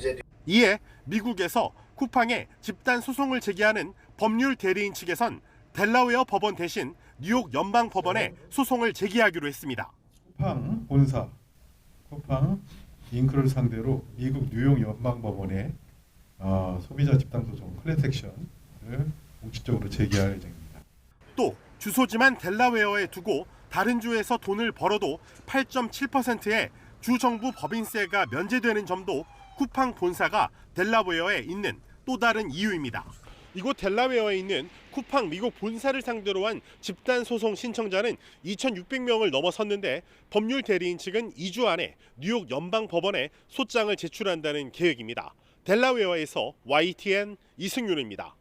이에 미국에서 쿠팡에 집단 소송을 제기하는 법률 대리인 측에선 델라웨어 법원 대신 뉴욕 연방 법원에 소송을 제기하기로 했습니다. 쿠팡 본사, 쿠팡 잉크를 상대로 미국 뉴욕 연방 법원에 소비자 집단 소송 클래스 액션을 공식적으로 제기할 예정입니다. 또 주소지만 델라웨어에 두고 다른 주에서 돈을 벌어도 8.7%의 주정부 법인세가 면제되는 점도 쿠팡 본사가 델라웨어에 있는 또 다른 이유입니다. 이곳 델라웨어에 있는 쿠팡 미국 본사를 상대로 한 집단 소송 신청자는 2,600명을 넘어섰는데 법률 대리인 측은 2주 안에 뉴욕 연방 법원에 소장을 제출한다는 계획입니다. 델라웨어에서 YTN 이승윤입니다.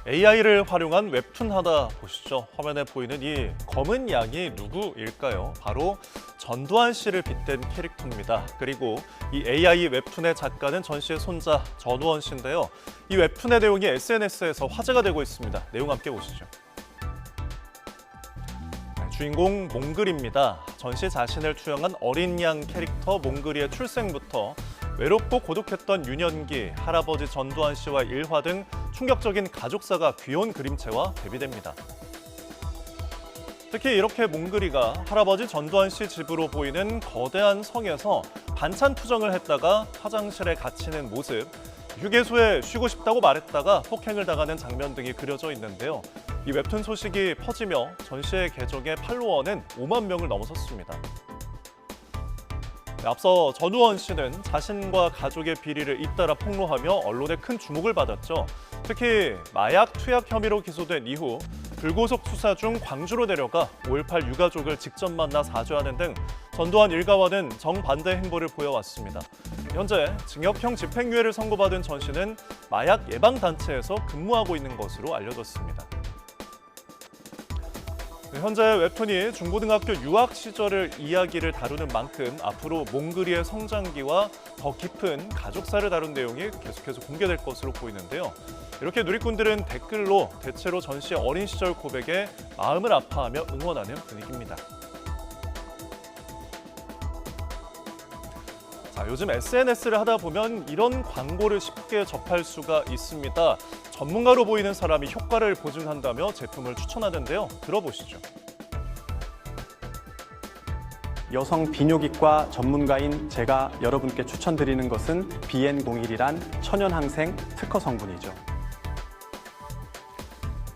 AI를 활용한 웹툰 하나 보시죠. 화면에 보이는 이 검은 양이 누구일까요? 바로 전두환 씨를 빗댄 캐릭터입니다. 그리고 이 AI 웹툰의 작가는 전 씨의 손자 전우원 씨인데요. 이 웹툰의 내용이 SNS에서 화제가 되고 있습니다. 내용 함께 보시죠. 주인공 몽글입니다. 전 씨 자신을 투영한 어린 양 캐릭터 몽글이의 출생부터 외롭고 고독했던 유년기, 할아버지 전두환 씨와 일화 등 충격적인 가족사가 귀여운 그림체와 대비됩니다. 특히 이렇게 몽글이가 할아버지 전두환 씨 집으로 보이는 거대한 성에서 반찬 투정을 했다가 화장실에 갇히는 모습, 휴게소에 쉬고 싶다고 말했다가 폭행을 당하는 장면 등이 그려져 있는데요. 이 웹툰 소식이 퍼지며 전 씨의 계정의 팔로워는 5만 명을 넘어섰습니다. 앞서 전우원 씨는 자신과 가족의 비리를 잇따라 폭로하며 언론의 큰 주목을 받았죠. 특히 마약 투약 혐의로 기소된 이후 불구속 수사 중 광주로 내려가 5.18 유가족을 직접 만나 사죄하는 등 전두환 일가와는 정반대 행보를 보여왔습니다. 현재 징역형 집행유예를 선고받은 전 씨는 마약 예방단체에서 근무하고 있는 것으로 알려졌습니다. 현재 웹툰이 중고등학교 유학 시절을 이야기를 다루는 만큼 앞으로 몽글이의 성장기와 더 깊은 가족사를 다룬 내용이 계속해서 공개될 것으로 보이는데요. 이렇게 누리꾼들은 댓글로 대체로 전 씨의 어린 시절 고백에 마음을 아파하며 응원하는 분위기입니다. 자, 요즘 SNS를 하다 보면 이런 광고를 쉽게 접할 수가 있습니다. 전문가로 보이는 사람이 효과를 보증한다며 제품을 추천하는데요. 들어보시죠. 여성 비뇨기과 전문가인 제가 여러분께 추천드리는 것은 BN01이란 천연항생 특허 성분이죠.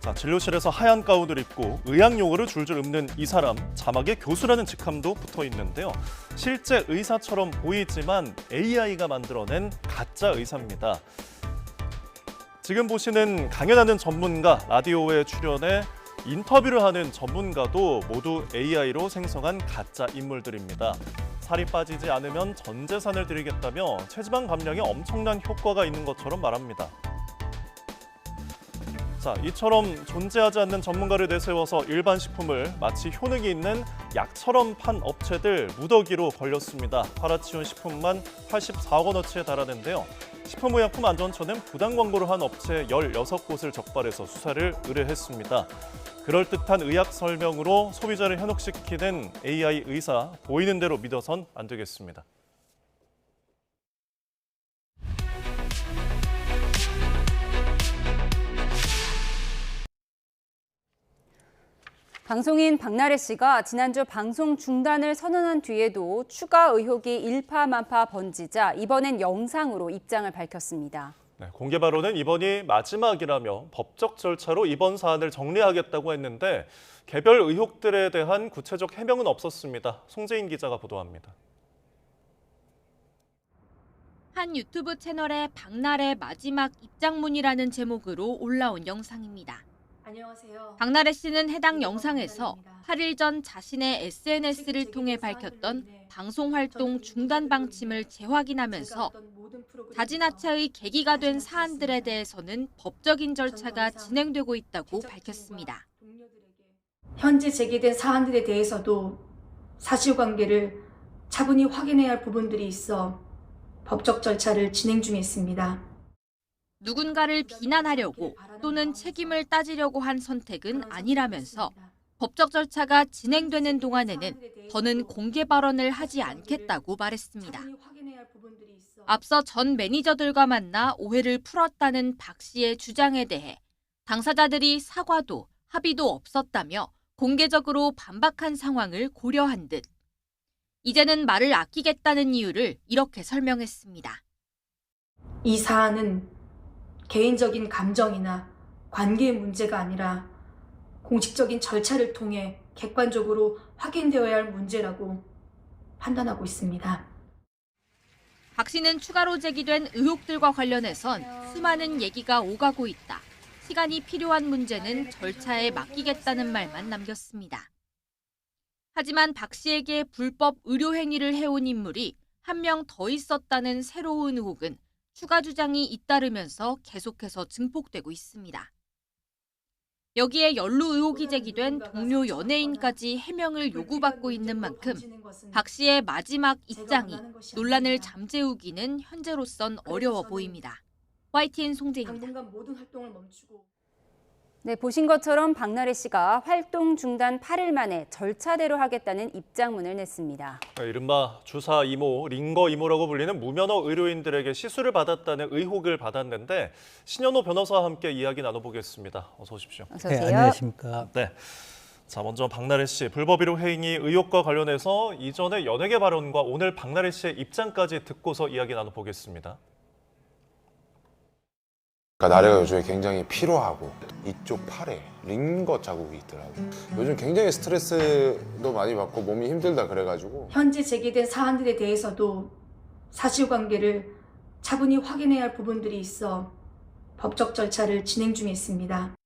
자, 진료실에서 하얀 가운을 입고 의학 용어를 줄줄 읊는 이 사람, 자막에 교수라는 직함도 붙어 있는데요. 실제 의사처럼 보이지만 AI가 만들어낸 가짜 의사입니다. 지금 보시는 강연하는 전문가, 라디오에 출연해 인터뷰를 하는 전문가도 모두 AI로 생성한 가짜 인물들입니다. 살이 빠지지 않으면 전 재산을 드리겠다며 체지방 감량에 엄청난 효과가 있는 것처럼 말합니다. 자, 이처럼 존재하지 않는 전문가를 내세워서 일반 식품을 마치 효능이 있는 약처럼 판 업체들 무더기로 걸렸습니다. 팔아치운 식품만 84억 원어치에 달하는데요. 식품의약품안전처는 부당 광고를 한 업체 16곳을 적발해서 수사를 의뢰했습니다. 그럴듯한 의학 설명으로 소비자를 현혹시키는 AI 의사, 보이는 대로 믿어선 안 되겠습니다. 방송인 박나래 씨가 지난주 방송 중단을 선언한 뒤에도 추가 의혹이 일파만파 번지자 이번엔 영상으로 입장을 밝혔습니다. 네, 공개 발언은 이번이 마지막이라며 법적 절차로 이번 사안을 정리하겠다고 했는데 개별 의혹들에 대한 구체적 해명은 없었습니다. 송재인 기자가 보도합니다. 한 유튜브 채널의 박나래 마지막 입장문이라는 제목으로 올라온 영상입니다. 안녕하세요. 박나래 씨는 해당 영상에서 8일 전 자신의 SNS를 통해 밝혔던 방송 활동 중단 방침을 재확인하면서 자진하차의 계기가 된 사안들에 대해서는 법적인 절차가 진행되고 있다고 밝혔습니다. 현재 제기된 사안들에 대해서도 사실관계를 차분히 확인해야 할 부분들이 있어 법적 절차를 진행 중에 있습니다. 누군가를 비난하려고 또는 책임을 따지려고 한 선택은 아니라면서 법적 절차가 진행되는 동안에는 더는 공개 발언을 하지 않겠다고 말했습니다. 앞서 전 매니저들과 만나 오해를 풀었다는 박 씨의 주장에 대해 당사자들이 사과도 합의도 없었다며 공개적으로 반박한 상황을 고려한 듯 이제는 말을 아끼겠다는 이유를 이렇게 설명했습니다. 이 사안은 개인적인 감정이나 관계의 문제가 아니라 공식적인 절차를 통해 객관적으로 확인되어야 할 문제라고 판단하고 있습니다. 박 씨는 추가로 제기된 의혹들과 관련해선 수많은 얘기가 오가고 있다. 시간이 필요한 문제는 절차에 맡기겠다는 말만 남겼습니다. 하지만 박 씨에게 불법 의료 행위를 해온 인물이 한 명 더 있었다는 새로운 의혹은 추가 주장이 잇따르면서 계속해서 증폭되고 있습니다. 여기에 연루 의혹이 제기된 동료 연예인까지 해명을 요구받고 있는 만큼 박 씨의 마지막 입장이 논란을 잠재우기는 현재로선 어려워 보입니다. YTN 송재입니다. 당분간 모든 활동을 멈추고 네, 보신 것처럼 박나래 씨가 활동 중단 8일 만에 절차대로 하겠다는 입장문을 냈습니다. 이른바 주사 이모, 링거 이모라고 불리는 무면허 의료인들에게 시술을 받았다는 의혹을 받았는데 신현호 변호사와 함께 이야기 나눠보겠습니다. 어서 오십시오. 어서 오세요. 네, 안녕하십니까. 네. 자, 먼저 박나래 씨 불법 의료 행위 의혹과 관련해서 이전의 연예계 발언과 오늘 박나래 씨의 입장까지 듣고서 이야기 나눠보겠습니다. 그러니까 나래가 요즘에 굉장히 피로하고 이쪽 팔에 링거 자국이 있더라고. 요즘 굉장히 스트레스도 많이 받고 몸이 힘들다 그래가지고 현재 제기된 사안들에 대해서도 사실관계를 차분히 확인해야 할 부분들이 있어 법적 절차를 진행 중에 있습니다.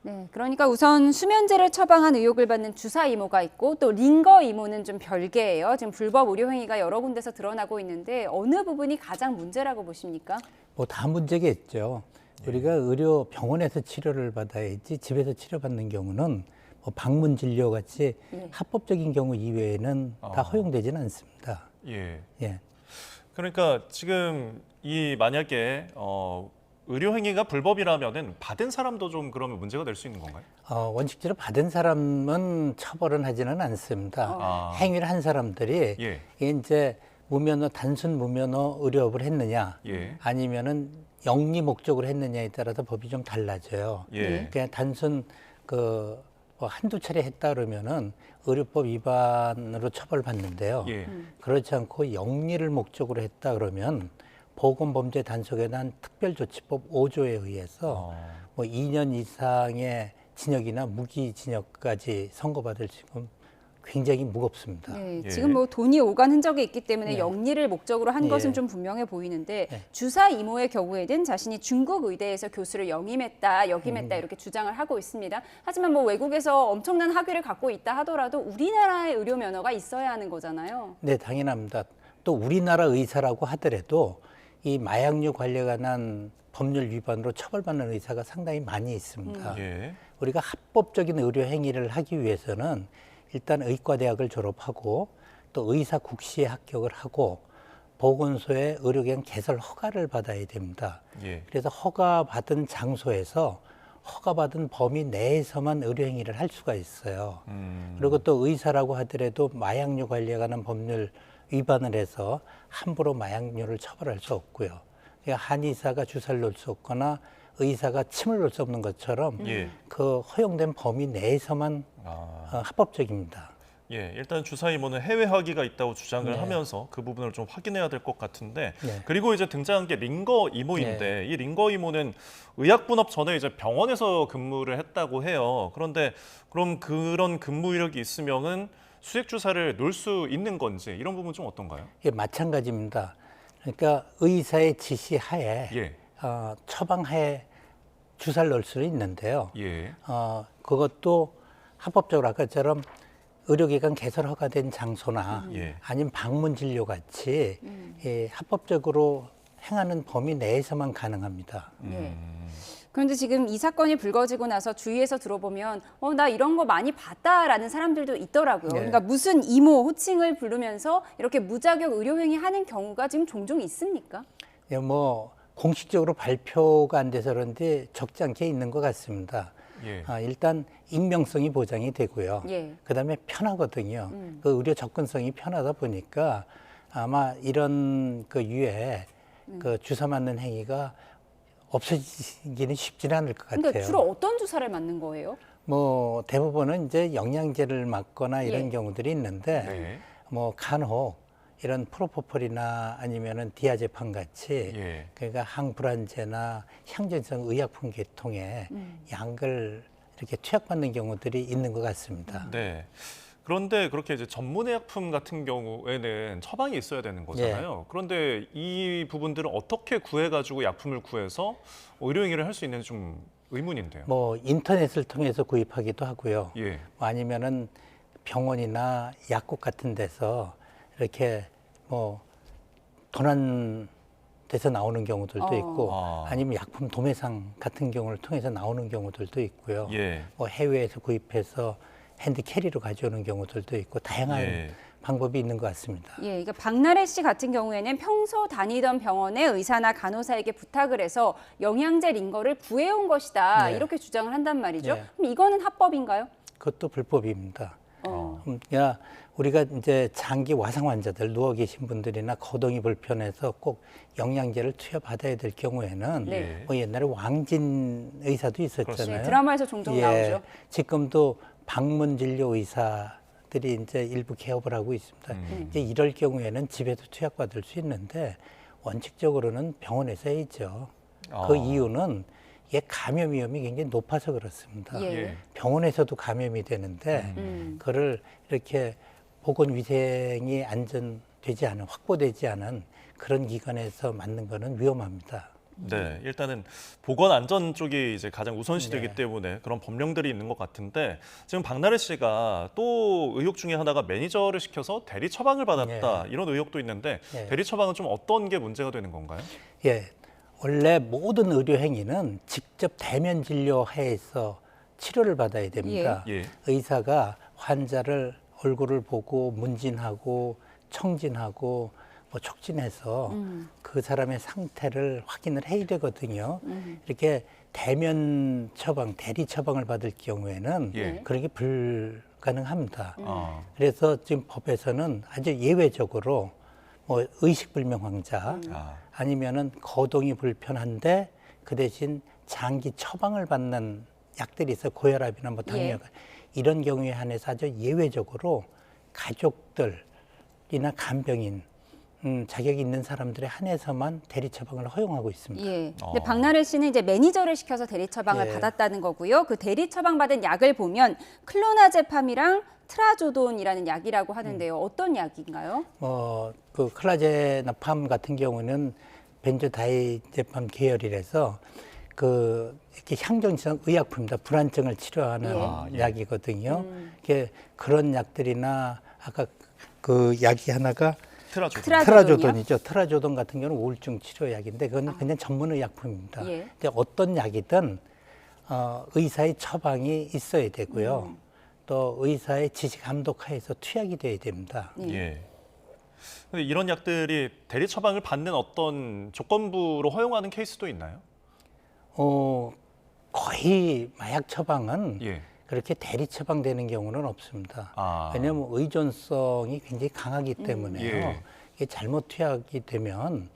네, 그러니까 우선 수면제를 처방한 의혹을 받는 주사 이모가 있고 또 링거 이모는 좀 별개예요. 지금 불법 의료 행위가 여러 군데서 드러나고 있는데 어느 부분이 가장 문제라고 보십니까? 뭐 다 문제겠죠. 우리가 의료 병원에서 치료를 받아야지 집에서 치료받는 경우는 뭐 방문 진료 같이 합법적인 경우 이외에는 다 허용되지는 않습니다. 예. 예. 그러니까 지금 이 만약에 의료 행위가 불법이라면은 받은 사람도 좀 그러면 문제가 될 수 있는 건가요? 원칙적으로 받은 사람은 처벌은 하지는 않습니다. 행위를 한 사람들이 이제 무면허 단순 무면허 의료업을 했느냐, 아니면은 영리 목적으로 했느냐에 따라서 법이 좀 달라져요. 그냥 단순 뭐 한두 차례 했다 그러면은 의료법 위반으로 처벌받는데요. 그렇지 않고 영리를 목적으로 했다 그러면 보건범죄 단속에 대한 특별조치법 5조에 의해서 뭐 2년 이상의 징역이나 무기징역까지 선고받을 지금 굉장히 무겁습니다. 네, 지금 뭐 돈이 오간 흔적이 있기 때문에 네. 영리를 목적으로 한 것은 좀 분명해 보이는데 주사 이모의 경우에는 자신이 중국 의대에서 교수를 역임했다 이렇게 주장을 하고 있습니다. 하지만 뭐 외국에서 엄청난 학위를 갖고 있다 하더라도 우리나라의 의료 면허가 있어야 하는 거잖아요. 네, 당연합니다. 또 우리나라 의사라고 하더라도 이 마약류 관련한 법률 위반으로 처벌받는 의사가 상당히 많이 있습니다. 우리가 합법적인 의료 행위를 하기 위해서는 일단 의과대학을 졸업하고 또 의사 국시에 합격을 하고 보건소의 의료기관 개설 허가를 받아야 됩니다. 그래서 허가받은 장소에서 허가받은 범위 내에서만 의료 행위를 할 수가 있어요. 그리고 또 의사라고 하더라도 마약류 관련한 법률 위반을 해서 함부로 마약류를 처벌할 수 없고요. 한의사가 주사를 놓을 수 없거나 의사가 침을 놓을 수 없는 것처럼 그 허용된 범위 내에서만 합법적입니다. 예, 일단 주사 이모는 해외 학위가 있다고 주장을 네. 하면서 그 부분을 좀 확인해야 될 것 같은데 네. 그리고 이제 등장한 게 링거 이모인데 이 링거 이모는 의학 분업 전에 이제 병원에서 근무를 했다고 해요. 그런데 그럼 그런 근무 이력이 있으면은 수액 주사를 놓을 수 있는 건지 이런 부분 좀 어떤가요? 예, 마찬가지입니다. 그러니까 의사의 지시하에 처방하에 주사를 넣을 수는 있는데요. 그것도 합법적으로 아까처럼 의료기관 개설 허가된 장소나 아니면 방문 진료 같이 합법적으로 행하는 범위 내에서만 가능합니다. 그런데 지금 이 사건이 불거지고 나서 주위에서 들어보면 나 이런 거 많이 봤다라는 사람들도 있더라고요. 그러니까 무슨 이모 호칭을 부르면서 이렇게 무자격 의료행위 하는 경우가 지금 종종 있습니까? 예, 뭐 공식적으로 발표가 안 돼서 그런데 적지 않게 있는 것 같습니다. 일단 익명성이 보장이 되고요. 그다음에 편하거든요. 그 의료 접근성이 편하다 보니까 아마 이런 그 유해 그 주사 맞는 행위가 없어지기는 쉽지는 않을 것 같아요. 그러니까 주로 어떤 주사를 맞는 거예요? 뭐 대부분은 이제 영양제를 맞거나 이런 경우들이 있는데 뭐 간혹 이런 프로포폴이나 아니면은 디아제판 같이 그러니까 항불안제나 향정성 의약품 계통의 약을 이렇게 투약받는 경우들이 있는 것 같습니다. 네. 그런데 그렇게 이제 전문의약품 같은 경우에는 처방이 있어야 되는 거잖아요. 그런데 이 부분들은 어떻게 구해가지고 약품을 구해서 의료행위를 할 수 있는지 좀 의문인데요. 뭐 인터넷을 통해서 구입하기도 하고요. 뭐 아니면은 병원이나 약국 같은 데서 이렇게 뭐 도난 돼서 나오는 경우들도 있고 아니면 약품 도매상 같은 경우를 통해서 나오는 경우들도 있고요. 뭐 해외에서 구입해서 핸드 캐리로 가져오는 경우들도 있고 다양한 방법이 있는 것 같습니다. 그러니까 박나래 씨 같은 경우에는 평소 다니던 병원의 의사나 간호사에게 부탁을 해서 영양제 링거를 구해온 것이다. 이렇게 주장을 한단 말이죠. 그럼 이거는 합법인가요? 그것도 불법입니다. 그러니까 우리가 이제 장기 와상 환자들 누워 계신 분들이나 거동이 불편해서 꼭 영양제를 투여받아야 될 경우에는 뭐 옛날에 왕진 의사도 있었잖아요. 드라마에서 종종 나오죠. 지금도 방문 진료 의사들이 이제 일부 개업을 하고 있습니다. 이제 이럴 경우에는 집에도 투약받을 수 있는데 원칙적으로는 병원에서 해야죠. 그 이유는 이게 감염 위험이 굉장히 높아서 그렇습니다. 병원에서도 감염이 되는데 그거를 이렇게 보건위생이 안전되지 않은, 확보되지 않은 그런 기관에서 맞는 거는 위험합니다. 네, 일단은 보건 안전 쪽이 이제 가장 우선시되기 때문에 그런 법령들이 있는 것 같은데 지금 박나래 씨가 또 의혹 중에 하나가 매니저를 시켜서 대리 처방을 받았다 이런 의혹도 있는데 대리 처방은 좀 어떤 게 문제가 되는 건가요? 원래 모든 의료 행위는 직접 대면 진료 하에서 치료를 받아야 됩니다. 의사가 환자를 얼굴을 보고 문진하고 청진하고 뭐 촉진해서 그 사람의 상태를 확인을 해야 되거든요. 이렇게 대면 처방, 대리 처방을 받을 경우에는 그런 게 불가능합니다. 그래서 지금 법에서는 아주 예외적으로 뭐 의식불명 환자 아니면은 거동이 불편한데 그 대신 장기 처방을 받는 약들이 있어 고혈압이나 뭐 당뇨 이런 경우에 한해서 아주 예외적으로 가족들이나 간병인 자격이 있는 사람들에 한해서만 대리 처방을 허용하고 있습니다. 근데 박나래 씨는 이제 매니저를 시켜서 대리 처방을 받았다는 거고요. 그 대리 처방 받은 약을 보면 클로나제팜이랑 트라조돈이라는 약이라고 하는데요. 어떤 약인가요? 그 클라제나팜 같은 경우는 벤조다이제팜 계열이라서 그 이렇게 향정성 의약품입니다. 불안증을 치료하는 약이거든요. 그런 약들이나 아까 그 약이 하나가 트라조돈이죠. 트라조돈 같은 경우는 우울증 치료약인데 그건 그냥 전문의약품입니다. 근데 어떤 약이든 의사의 처방이 있어야 되고요. 또 의사의 지시 감독하에서 투약이 돼야 됩니다. 근데 이런 약들이 대리 처방을 받는 어떤 조건부로 허용하는 케이스도 있나요? 거의 마약 처방은 그렇게 대리 처방되는 경우는 없습니다. 왜냐하면 의존성이 굉장히 강하기 때문에요. 이게 잘못 투약이 되면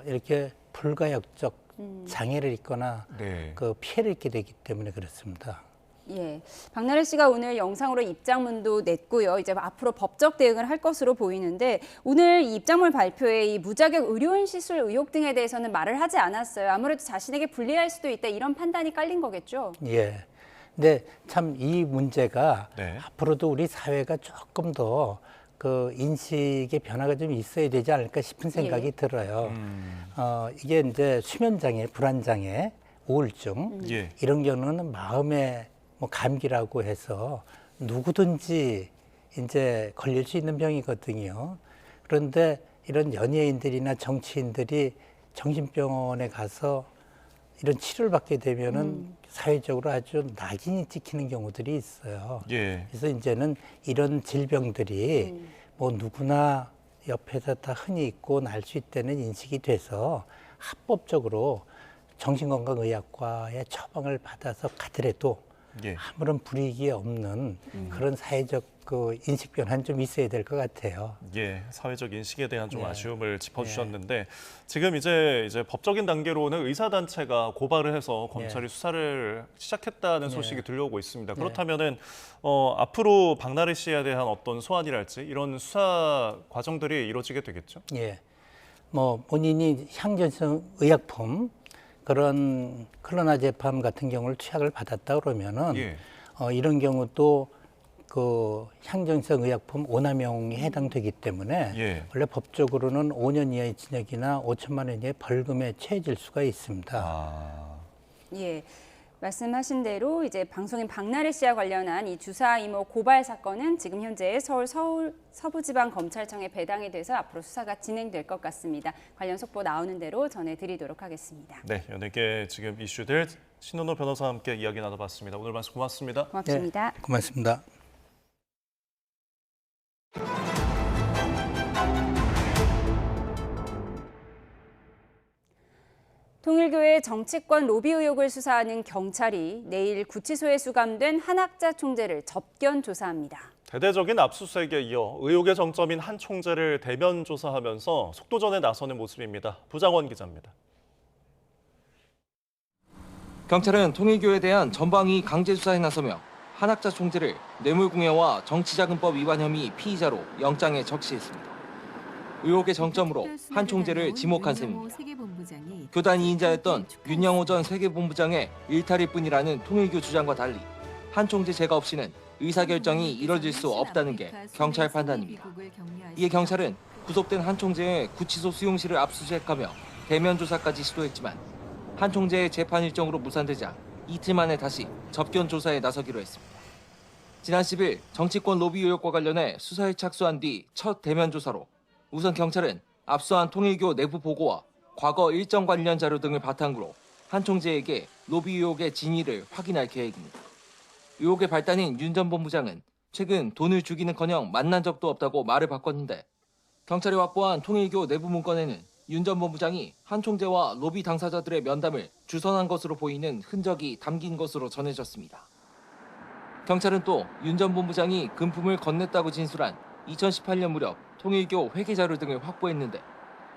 이렇게 불가역적 장애를 입거나 그 피해를 입게 되기 때문에 그렇습니다. 예, 박나래 씨가 오늘 영상으로 입장문도 냈고요. 이제 앞으로 법적 대응을 할 것으로 보이는데 오늘 이 입장문 발표에 이 무자격 의료인 시술 의혹 등에 대해서는 말을 하지 않았어요. 아무래도 자신에게 불리할 수도 있다 이런 판단이 깔린 거겠죠. 예. 근데 참 이 문제가 앞으로도 우리 사회가 조금 더 그 인식의 변화가 좀 있어야 되지 않을까 싶은 생각이 들어요. 이게 이제 수면장애, 불안장애, 우울증 이런 경우는 마음의 뭐 감기라고 해서 누구든지 이제 걸릴 수 있는 병이거든요. 그런데 이런 연예인들이나 정치인들이 정신병원에 가서 이런 치료를 받게 되면은 사회적으로 아주 낙인이 찍히는 경우들이 있어요. 그래서 이제는 이런 질병들이 뭐 누구나 옆에서 다 흔히 있고 날 수 있다는 인식이 돼서 합법적으로 정신건강의학과의 처방을 받아서 가더라도 아무런 불이익이 없는 그런 사회적 그 인식 변화는 좀 있어야 될 것 같아요. 예, 사회적 인식에 대한 좀 아쉬움을 짚어주셨는데 지금 이제 법적인 단계로는 의사단체가 고발을 해서 검찰이 수사를 시작했다는 소식이 들려오고 있습니다. 그렇다면은 앞으로 박나래 씨에 대한 어떤 소환이랄지 이런 수사 과정들이 이루어지게 되겠죠? 예, 뭐 본인이 향전성 의약품 그런 클로나제팜 같은 경우를 투약을 받았다 그러면은 이런 경우도 그 향정성 의약품 오남용에 해당되기 때문에 원래 법적으로는 5년 이하의 징역이나 5천만 원 이하의 벌금에 처해질 수가 있습니다. 예. 말씀하신 대로 이제 방송인 박나래 씨와 관련한 이 주사 이모 고발 사건은 지금 현재 서울 서부지방검찰청에 배당이 돼서 앞으로 수사가 진행될 것 같습니다. 관련 속보 나오는 대로 전해드리도록 하겠습니다. 네, 연예계 지금 이슈들 신은호 변호사와 함께 이야기 나눠봤습니다. 오늘 말씀 고맙습니다. 고맙습니다. 네, 고맙습니다. 통일교의 정치권 로비 의혹을 수사하는 경찰이 내일 구치소에 수감된 한학자 총재를 접견 조사합니다. 대대적인 압수수색에 이어 의혹의 정점인 한 총재를 대면 조사하면서 속도전에 나서는 모습입니다. 부장원 기자입니다. 경찰은 통일교에 대한 전방위 강제 수사에 나서며 한학자 총재를 뇌물공여와 정치자금법 위반 혐의 피의자로 영장에 적시했습니다. 의혹의 정점으로 한 총재를 지목한 셈입니다. 교단 2인자였던 윤영호 전 세계본부장의 일탈일 뿐이라는 통일교 주장과 달리 한 총재 제가 없이는 의사결정이 이뤄질 수 없다는 게 경찰 판단입니다. 이에 경찰은 구속된 한 총재의 구치소 수용실을 압수수색하며 대면 조사까지 시도했지만 한 총재의 재판 일정으로 무산되자 이틀 만에 다시 접견 조사에 나서기로 했습니다. 지난 10일 정치권 로비 의혹과 관련해 수사에 착수한 뒤 첫 대면 조사로 우선 경찰은 압수한 통일교 내부 보고와 과거 일정 관련 자료 등을 바탕으로 한 총재에게 로비 의혹의 진위를 확인할 계획입니다. 의혹의 발단인 윤 전 본부장은 최근 돈을 주기는커녕 만난 적도 없다고 말을 바꿨는데 경찰이 확보한 통일교 내부 문건에는 윤 전 본부장이 한 총재와 로비 당사자들의 면담을 주선한 것으로 보이는 흔적이 담긴 것으로 전해졌습니다. 경찰은 또 윤 전 본부장이 금품을 건넸다고 진술한 2018년 무렵 통일교 회계 자료 등을 확보했는데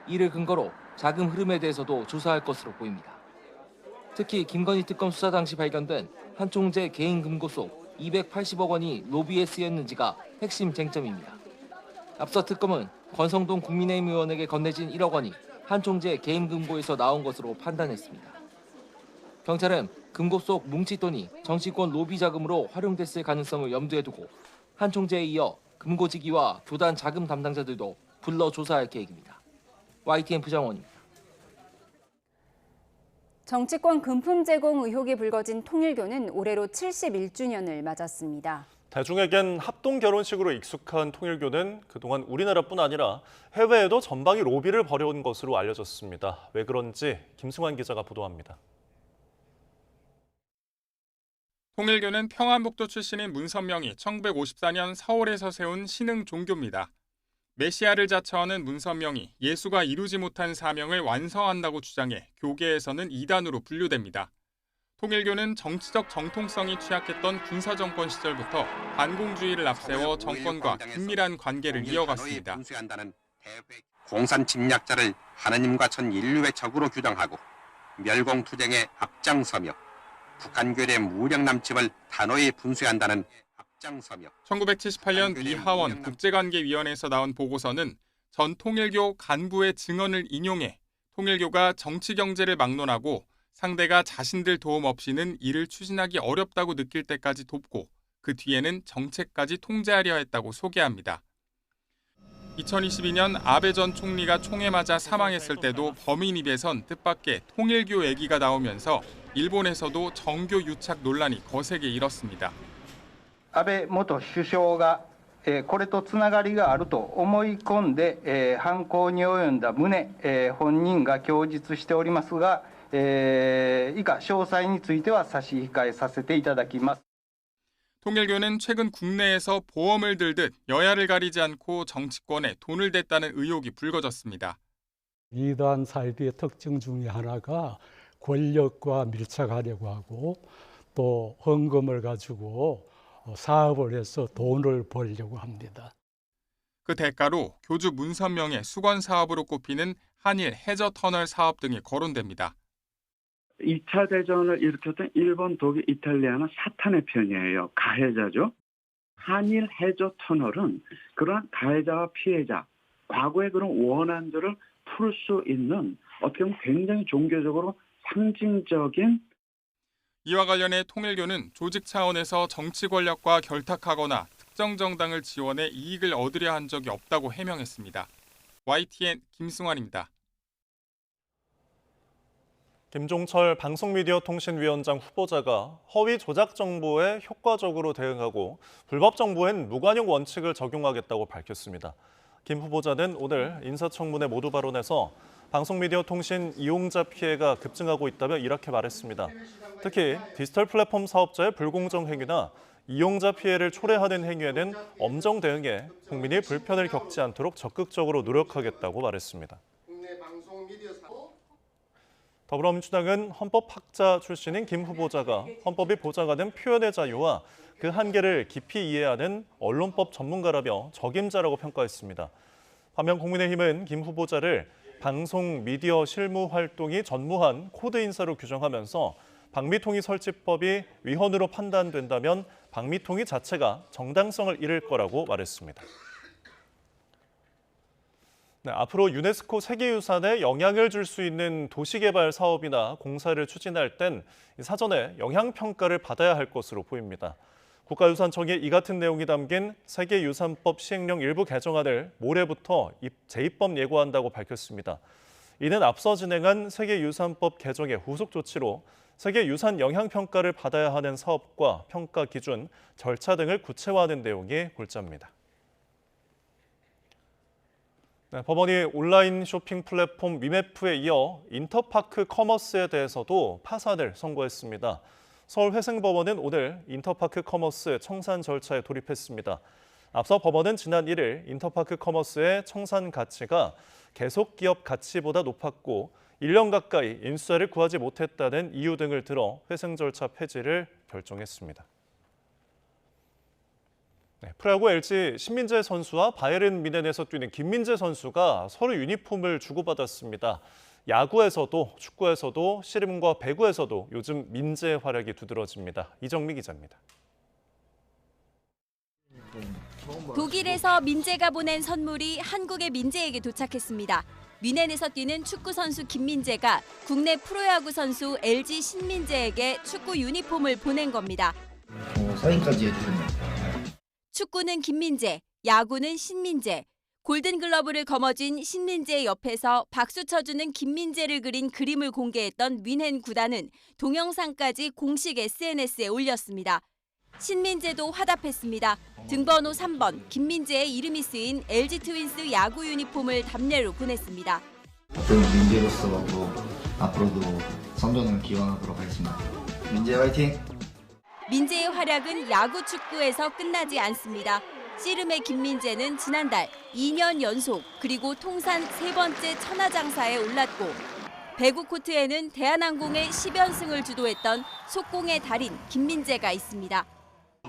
이를 근거로 자금 흐름에 대해서도 조사할 것으로 보입니다. 특히 김건희 특검 수사 당시 발견된 한 총재 개인 금고 속 280억 원이 로비에 쓰였는지가 핵심 쟁점입니다. 앞서 특검은 권성동 국민의힘 의원에게 건네진 1억 원이 한 총재 개인 금고에서 나온 것으로 판단했습니다. 경찰은 금고 속 뭉칫돈이 정치권 로비 자금으로 활용됐을 가능성을 염두에 두고 한 총재에 이어 금고지기와 교단 자금 담당자들도 불러 조사할 계획입니다. YTN 부장원입니다. 정치권 금품 제공 의혹이 불거진 통일교는 올해로 71주년을 맞았습니다. 대중에겐 합동 결혼식으로 익숙한 통일교는 그동안 우리나라뿐 아니라 해외에도 전방위 로비를 벌여온 것으로 알려졌습니다. 왜 그런지 김승환 기자가 보도합니다. 통일교는 평안북도 출신인 문선명이 1954년 서울에서 세운 신흥 종교입니다. 메시아를 자처하는 문선명이 예수가 이루지 못한 사명을 완성한다고 주장해 교계에서는 이단으로 분류됩니다. 통일교는 정치적 정통성이 취약했던 군사정권 시절부터 반공주의를 앞세워 정권과 긴밀한 관계를 이어갔습니다. 공산 침략자를 하나님과 전 인류의 적으로 규정하고 멸공투쟁에 앞장서며 북한교의 무력 남침을 단호히 분수한다는 앞장서며 1978년 미 하원 국제관계위원회에서 나온 보고서는 전 통일교 간부의 증언을 인용해 통일교가 정치 경제를 막론하고 상대가 자신들 도움 없이는 이를 추진하기 어렵다고 느낄 때까지 돕고 그 뒤에는 정책까지 통제하려 했다고 소개합니다. 2022년 아베 전 총리가 총에 맞아 사망했을 때도 범인 입에선 뜻밖의 통일교 얘기가 나오면서 일본에서도 정교 유착 논란이 거세게 일었습니다. 安倍元首相がこれとつながりがあると思い込んで犯行に及んだ旨本人が供述しておりますが以下詳細については差し控えさせていただきます. 통일교는 최근 국내에서 보험을 들듯 여야를 가리지 않고 정치권에 돈을 댔다는 의혹이 불거졌습니다. 이단 사이비의 특징 중에 하나가 권력과 밀착하려고 하고 또 헌금을 가지고 사업을 해서 돈을 벌려고 합니다. 그 대가로 교주 문선명의 수건 사업으로 꼽히는 한일 해저 터널 사업 등이 거론됩니다. 2차 대전을 일으켰던 일본, 독일, 이탈리아는 사탄의 편이에요. 가해자죠. 한일 해저 터널은 그러한 가해자와 피해자, 과거의 그런 원한들을 풀 수 있는 어떻게 보면 굉장히 종교적으로 상징적인. 이와 관련해 통일교는 조직 차원에서 정치 권력과 결탁하거나 특정 정당을 지원해 이익을 얻으려 한 적이 없다고 해명했습니다. YTN 김승환입니다. 김종철 방송미디어통신위원장 후보자가 허위 조작 정보에 효과적으로 대응하고 불법 정보엔 무관용 원칙을 적용하겠다고 밝혔습니다. 김 후보자는 오늘 인사청문회 모두 발언에서 방송미디어통신 이용자 피해가 급증하고 있다며 이렇게 말했습니다. 특히 디지털 플랫폼 사업자의 불공정 행위나 이용자 피해를 초래하는 행위에는 엄정 대응해 국민이 불편을 겪지 않도록 적극적으로 노력하겠다고 말했습니다. 더불어민주당은 헌법학자 출신인 김 후보자가 헌법이 보장하는 표현의 자유와 그 한계를 깊이 이해하는 언론법 전문가라며 적임자라고 평가했습니다. 반면 국민의힘은 김 후보자를 방송 미디어 실무 활동이 전무한 코드 인사로 규정하면서 방미통위 설치법이 위헌으로 판단된다면 방미통위 자체가 정당성을 잃을 거라고 말했습니다. 네, 앞으로 유네스코 세계유산에 영향을 줄 수 있는 도시개발 사업이나 공사를 추진할 땐 사전에 영향평가를 받아야 할 것으로 보입니다. 국가유산청이 이 같은 내용이 담긴 세계유산법 시행령 일부 개정안을 모레부터 재입법 예고한다고 밝혔습니다. 이는 앞서 진행한 세계유산법 개정의 후속 조치로 세계유산 영향평가를 받아야 하는 사업과 평가 기준, 절차 등을 구체화하는 내용이 골자입니다. 네, 법원이 온라인 쇼핑 플랫폼 위메프에 이어 인터파크 커머스에 대해서도 파산을 선고했습니다. 서울회생법원은 오늘 인터파크 커머스 청산 절차에 돌입했습니다. 앞서 법원은 지난 1일 인터파크 커머스의 청산 가치가 계속기업 가치보다 높았고 1년 가까이 인수자를 구하지 못했다는 이유 등을 들어 회생 절차 폐지를 결정했습니다. 네, 프로야구 LG 신민재 선수와 바이에른 뮌헨에서 뛰는 김민재 선수가 서로 유니폼을 주고받았습니다. 야구에서도 축구에서도 씨름과 배구에서도 요즘 민재의 활약이 두드러집니다. 이정미 기자입니다. 독일에서 민재가 보낸 선물이 한국의 민재에게 도착했습니다. 뮌헨에서 뛰는 축구 선수 김민재가 국내 프로야구 선수 LG 신민재에게 축구 유니폼을 보낸 겁니다. 사인까지 해주셨네요. 축구는 김민재, 야구는 신민재. 골든글러브를 거머쥔 신민재의 옆에서 박수 쳐주는 김민재를 그린 그림을 공개했던 뮌헨 구단은 동영상까지 공식 SNS에 올렸습니다. 신민재도 화답했습니다. 등번호 3번 김민재의 이름이 쓰인 LG 트윈스 야구 유니폼을 답례로 보냈습니다. 저는 민재로서 앞으로도 선전을 기원하도록 하겠습니다. 민재 화이팅! 민재의 활약은 야구 축구에서 끝나지 않습니다. 씨름의 김민재는 지난달 2년 연속 그리고 통산 3번째 천하장사에 올랐고 배구 코트에는 대한항공의 10연승을 주도했던 속공의 달인 김민재가 있습니다.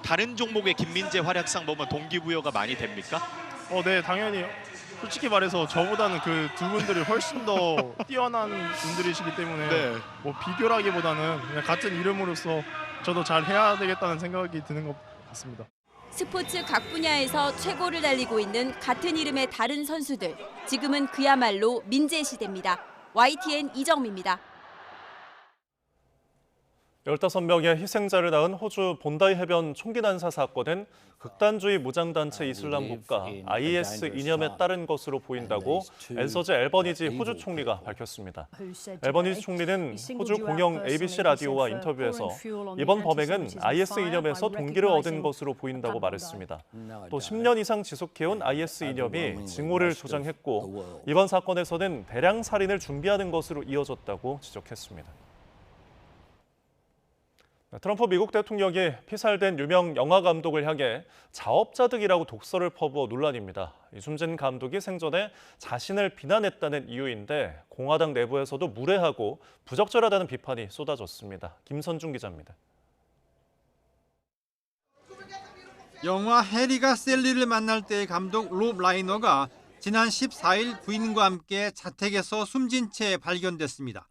다른 종목의 김민재 활약상 보면 동기부여가 많이 됩니까? 네, 당연히 솔직히 말해서 저보다는 그 두 분들이 훨씬 더 뛰어난 분들이시기 때문에 뭐 비교라기보다는 그냥 같은 이름으로서 저도 잘 해야 되겠다는 생각이 드는 것 같습니다. 스포츠 각 분야에서 최고를 달리고 있는 같은 이름의 다른 선수들. 지금은 그야말로 민재 시대입니다. YTN 이정미입니다. 15명의 희생자를 낳은 호주 본다이 해변 총기 난사 사건은 극단주의 무장단체 이슬람 국가 IS 이념에 따른 것으로 보인다고 앤서즈 앨버니지 호주 총리가 밝혔습니다. 앨버니지 총리는 호주 공영 ABC 라디오와 인터뷰에서 이번 범행은 IS 이념에서 동기를 얻은 것으로 보인다고 말했습니다. 또 10년 이상 지속해온 IS 이념이 징후를 조장했고 이번 사건에서는 대량 살인을 준비하는 것으로 이어졌다고 지적했습니다. 트럼프 미국 대통령이 피살된 유명 영화 감독을 향해 자업자득이라고 독설을 퍼부어 논란입니다. 숨진 감독이 생전에 자신을 비난했다는 이유인데 공화당 내부에서도 무례하고 부적절하다는 비판이 쏟아졌습니다. 김선중 기자입니다. 영화 해리가 셀리를 만날 때의 감독 롭 라이너가 지난 14일 부인과 함께 자택에서 숨진 채 발견됐습니다.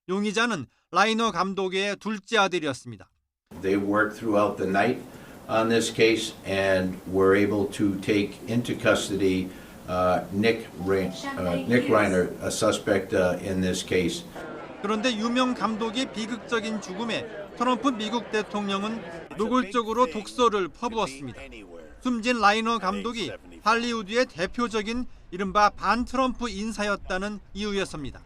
용의자는 라이너 감독의 둘째 아들이었습니다. They worked throughout the night on this case and were able to take into custody Nick Reiner, a suspect in this case. 그런데 유명 감독의 비극적인 죽음에 트럼프 미국 대통령은 노골적으로 독설을 퍼부었습니다. 숨진 라이너 감독이 할리우드의 대표적인 이른바 반트럼프 인사였다는 이유였습니다.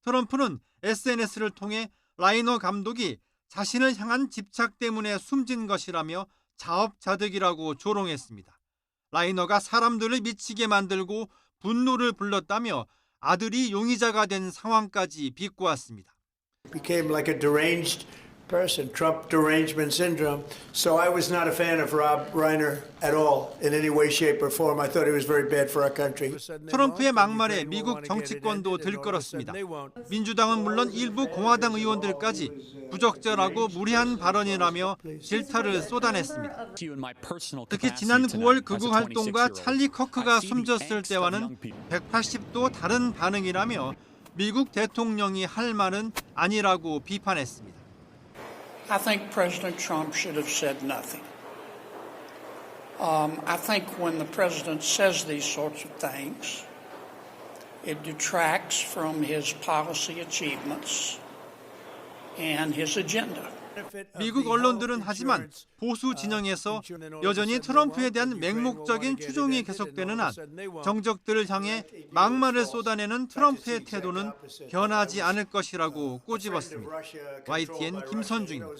트럼프는 SNS를 통해 라이너 감독이 자신을 향한 집착 때문에 숨진 것이라며 자업자득이라고 조롱했습니다. 라이너가 사람들을 미치게 만들고 분노를 불렀다며 아들이 용의자가 된 상황까지 비꼬았습니다. Became like a deranged person, Trump derangement syndrome. So I was not a fan of Rob Reiner at all in any way, shape or form. I thought he was very bad for our country. 트럼프의 막말에 미국 정치권도 들끓었습니다. 민주당은 물론 일부 공화당 의원들까지 부적절하고 무례한 발언이라며 질타를 쏟아냈습니다. 특히 지난 9월 극우 활동가 찰리 커크가 숨졌을 때와는 180도 다른 반응이라며 미국 대통령이 할 말은 아니라고 비판했습니다. I think President Trump should have said nothing. I think when the president says these sorts of things, it detracts from his policy achievements and his agenda. 미국 언론들은 하지만 보수 진영에서 여전히 트럼프에 대한 맹목적인 추종이 계속되는 한 정적들을 향해 막말을 쏟아내는 트럼프의 태도는 변하지 않을 것이라고 꼬집었습니다. YTN 김선중입니다.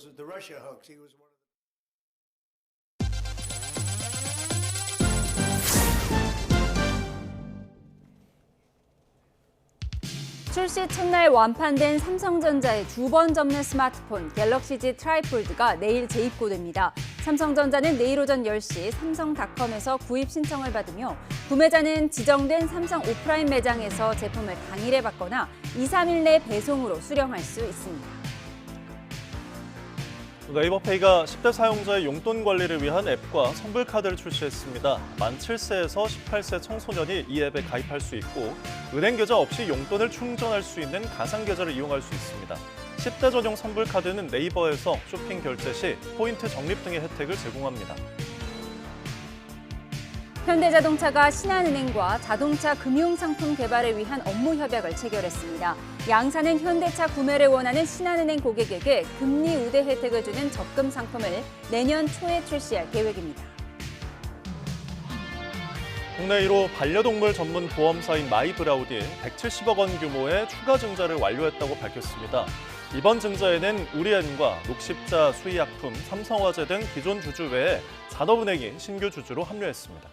출시 첫날 완판된 삼성전자의 두 번 접는 스마트폰 갤럭시 Z 트라이폴드가 내일 재입고됩니다. 삼성전자는 내일 오전 10시 삼성닷컴에서 구입 신청을 받으며 구매자는 지정된 삼성 오프라인 매장에서 제품을 당일에 받거나 2, 3일 내 배송으로 수령할 수 있습니다. 네이버페이가 10대 사용자의 용돈 관리를 위한 앱과 선불카드를 출시했습니다. 만 7세에서 18세 청소년이 이 앱에 가입할 수 있고 은행 계좌 없이 용돈을 충전할 수 있는 가상계좌를 이용할 수 있습니다. 10대 전용 선불카드는 네이버에서 쇼핑 결제 시 포인트 적립 등의 혜택을 제공합니다. 현대자동차가 신한은행과 자동차 금융상품 개발을 위한 업무 협약을 체결했습니다. 양사는 현대차 구매를 원하는 신한은행 고객에게 금리 우대 혜택을 주는 적금 상품을 내년 초에 출시할 계획입니다. 국내 1호 반려동물 전문 보험사인 마이브라우디 170억 원 규모의 추가 증자를 완료했다고 밝혔습니다. 이번 증자에는 우리엔과 녹십자 수의약품, 삼성화재 등 기존 주주 외에 산업은행이 신규 주주로 합류했습니다.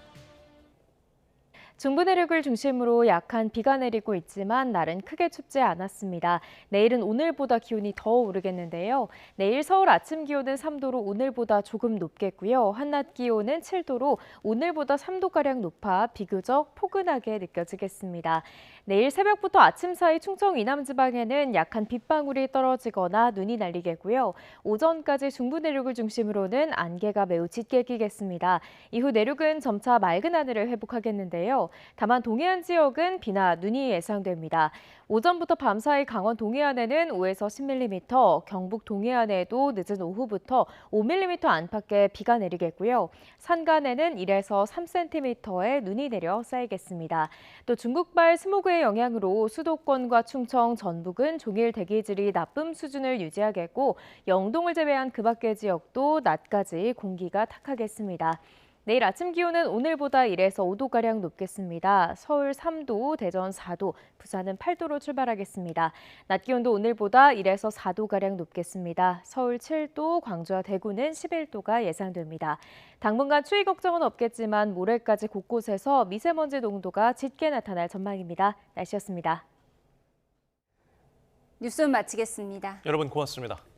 중부 내륙을 중심으로 약한 비가 내리고 있지만 날은 크게 춥지 않았습니다. 내일은 오늘보다 기온이 더 오르겠는데요. 내일 서울 아침 기온은 3도로 오늘보다 조금 높겠고요. 한낮 기온은 7도로 오늘보다 3도가량 높아 비교적 포근하게 느껴지겠습니다. 내일 새벽부터 아침 사이 충청 이남 지방에는 약한 빗방울이 떨어지거나 눈이 날리겠고요. 오전까지 중부 내륙을 중심으로는 안개가 매우 짙게 끼겠습니다. 이후 내륙은 점차 맑은 하늘을 회복하겠는데요. 다만 동해안 지역은 비나 눈이 예상됩니다. 오전부터 밤사이 강원 동해안에는 5에서 10mm, 경북 동해안에도 늦은 오후부터 5mm 안팎의 비가 내리겠고요. 산간에는 1에서 3cm의 눈이 내려 쌓이겠습니다. 또 중국발 스모그의 영향으로 수도권과 충청, 전북은 종일 대기질이 나쁨 수준을 유지하겠고 영동을 제외한 그 밖의 지역도 낮까지 공기가 탁하겠습니다. 내일 아침 기온은 오늘보다 1에서 5도가량 높겠습니다. 서울 3도, 대전 4도, 부산은 8도로 출발하겠습니다. 낮 기온도 오늘보다 1에서 4도가량 높겠습니다. 서울 7도, 광주와 대구는 11도가 예상됩니다. 당분간 추위 걱정은 없겠지만 모레까지 곳곳에서 미세먼지 농도가 짙게 나타날 전망입니다. 날씨였습니다. 뉴스 마치겠습니다. 여러분 고맙습니다.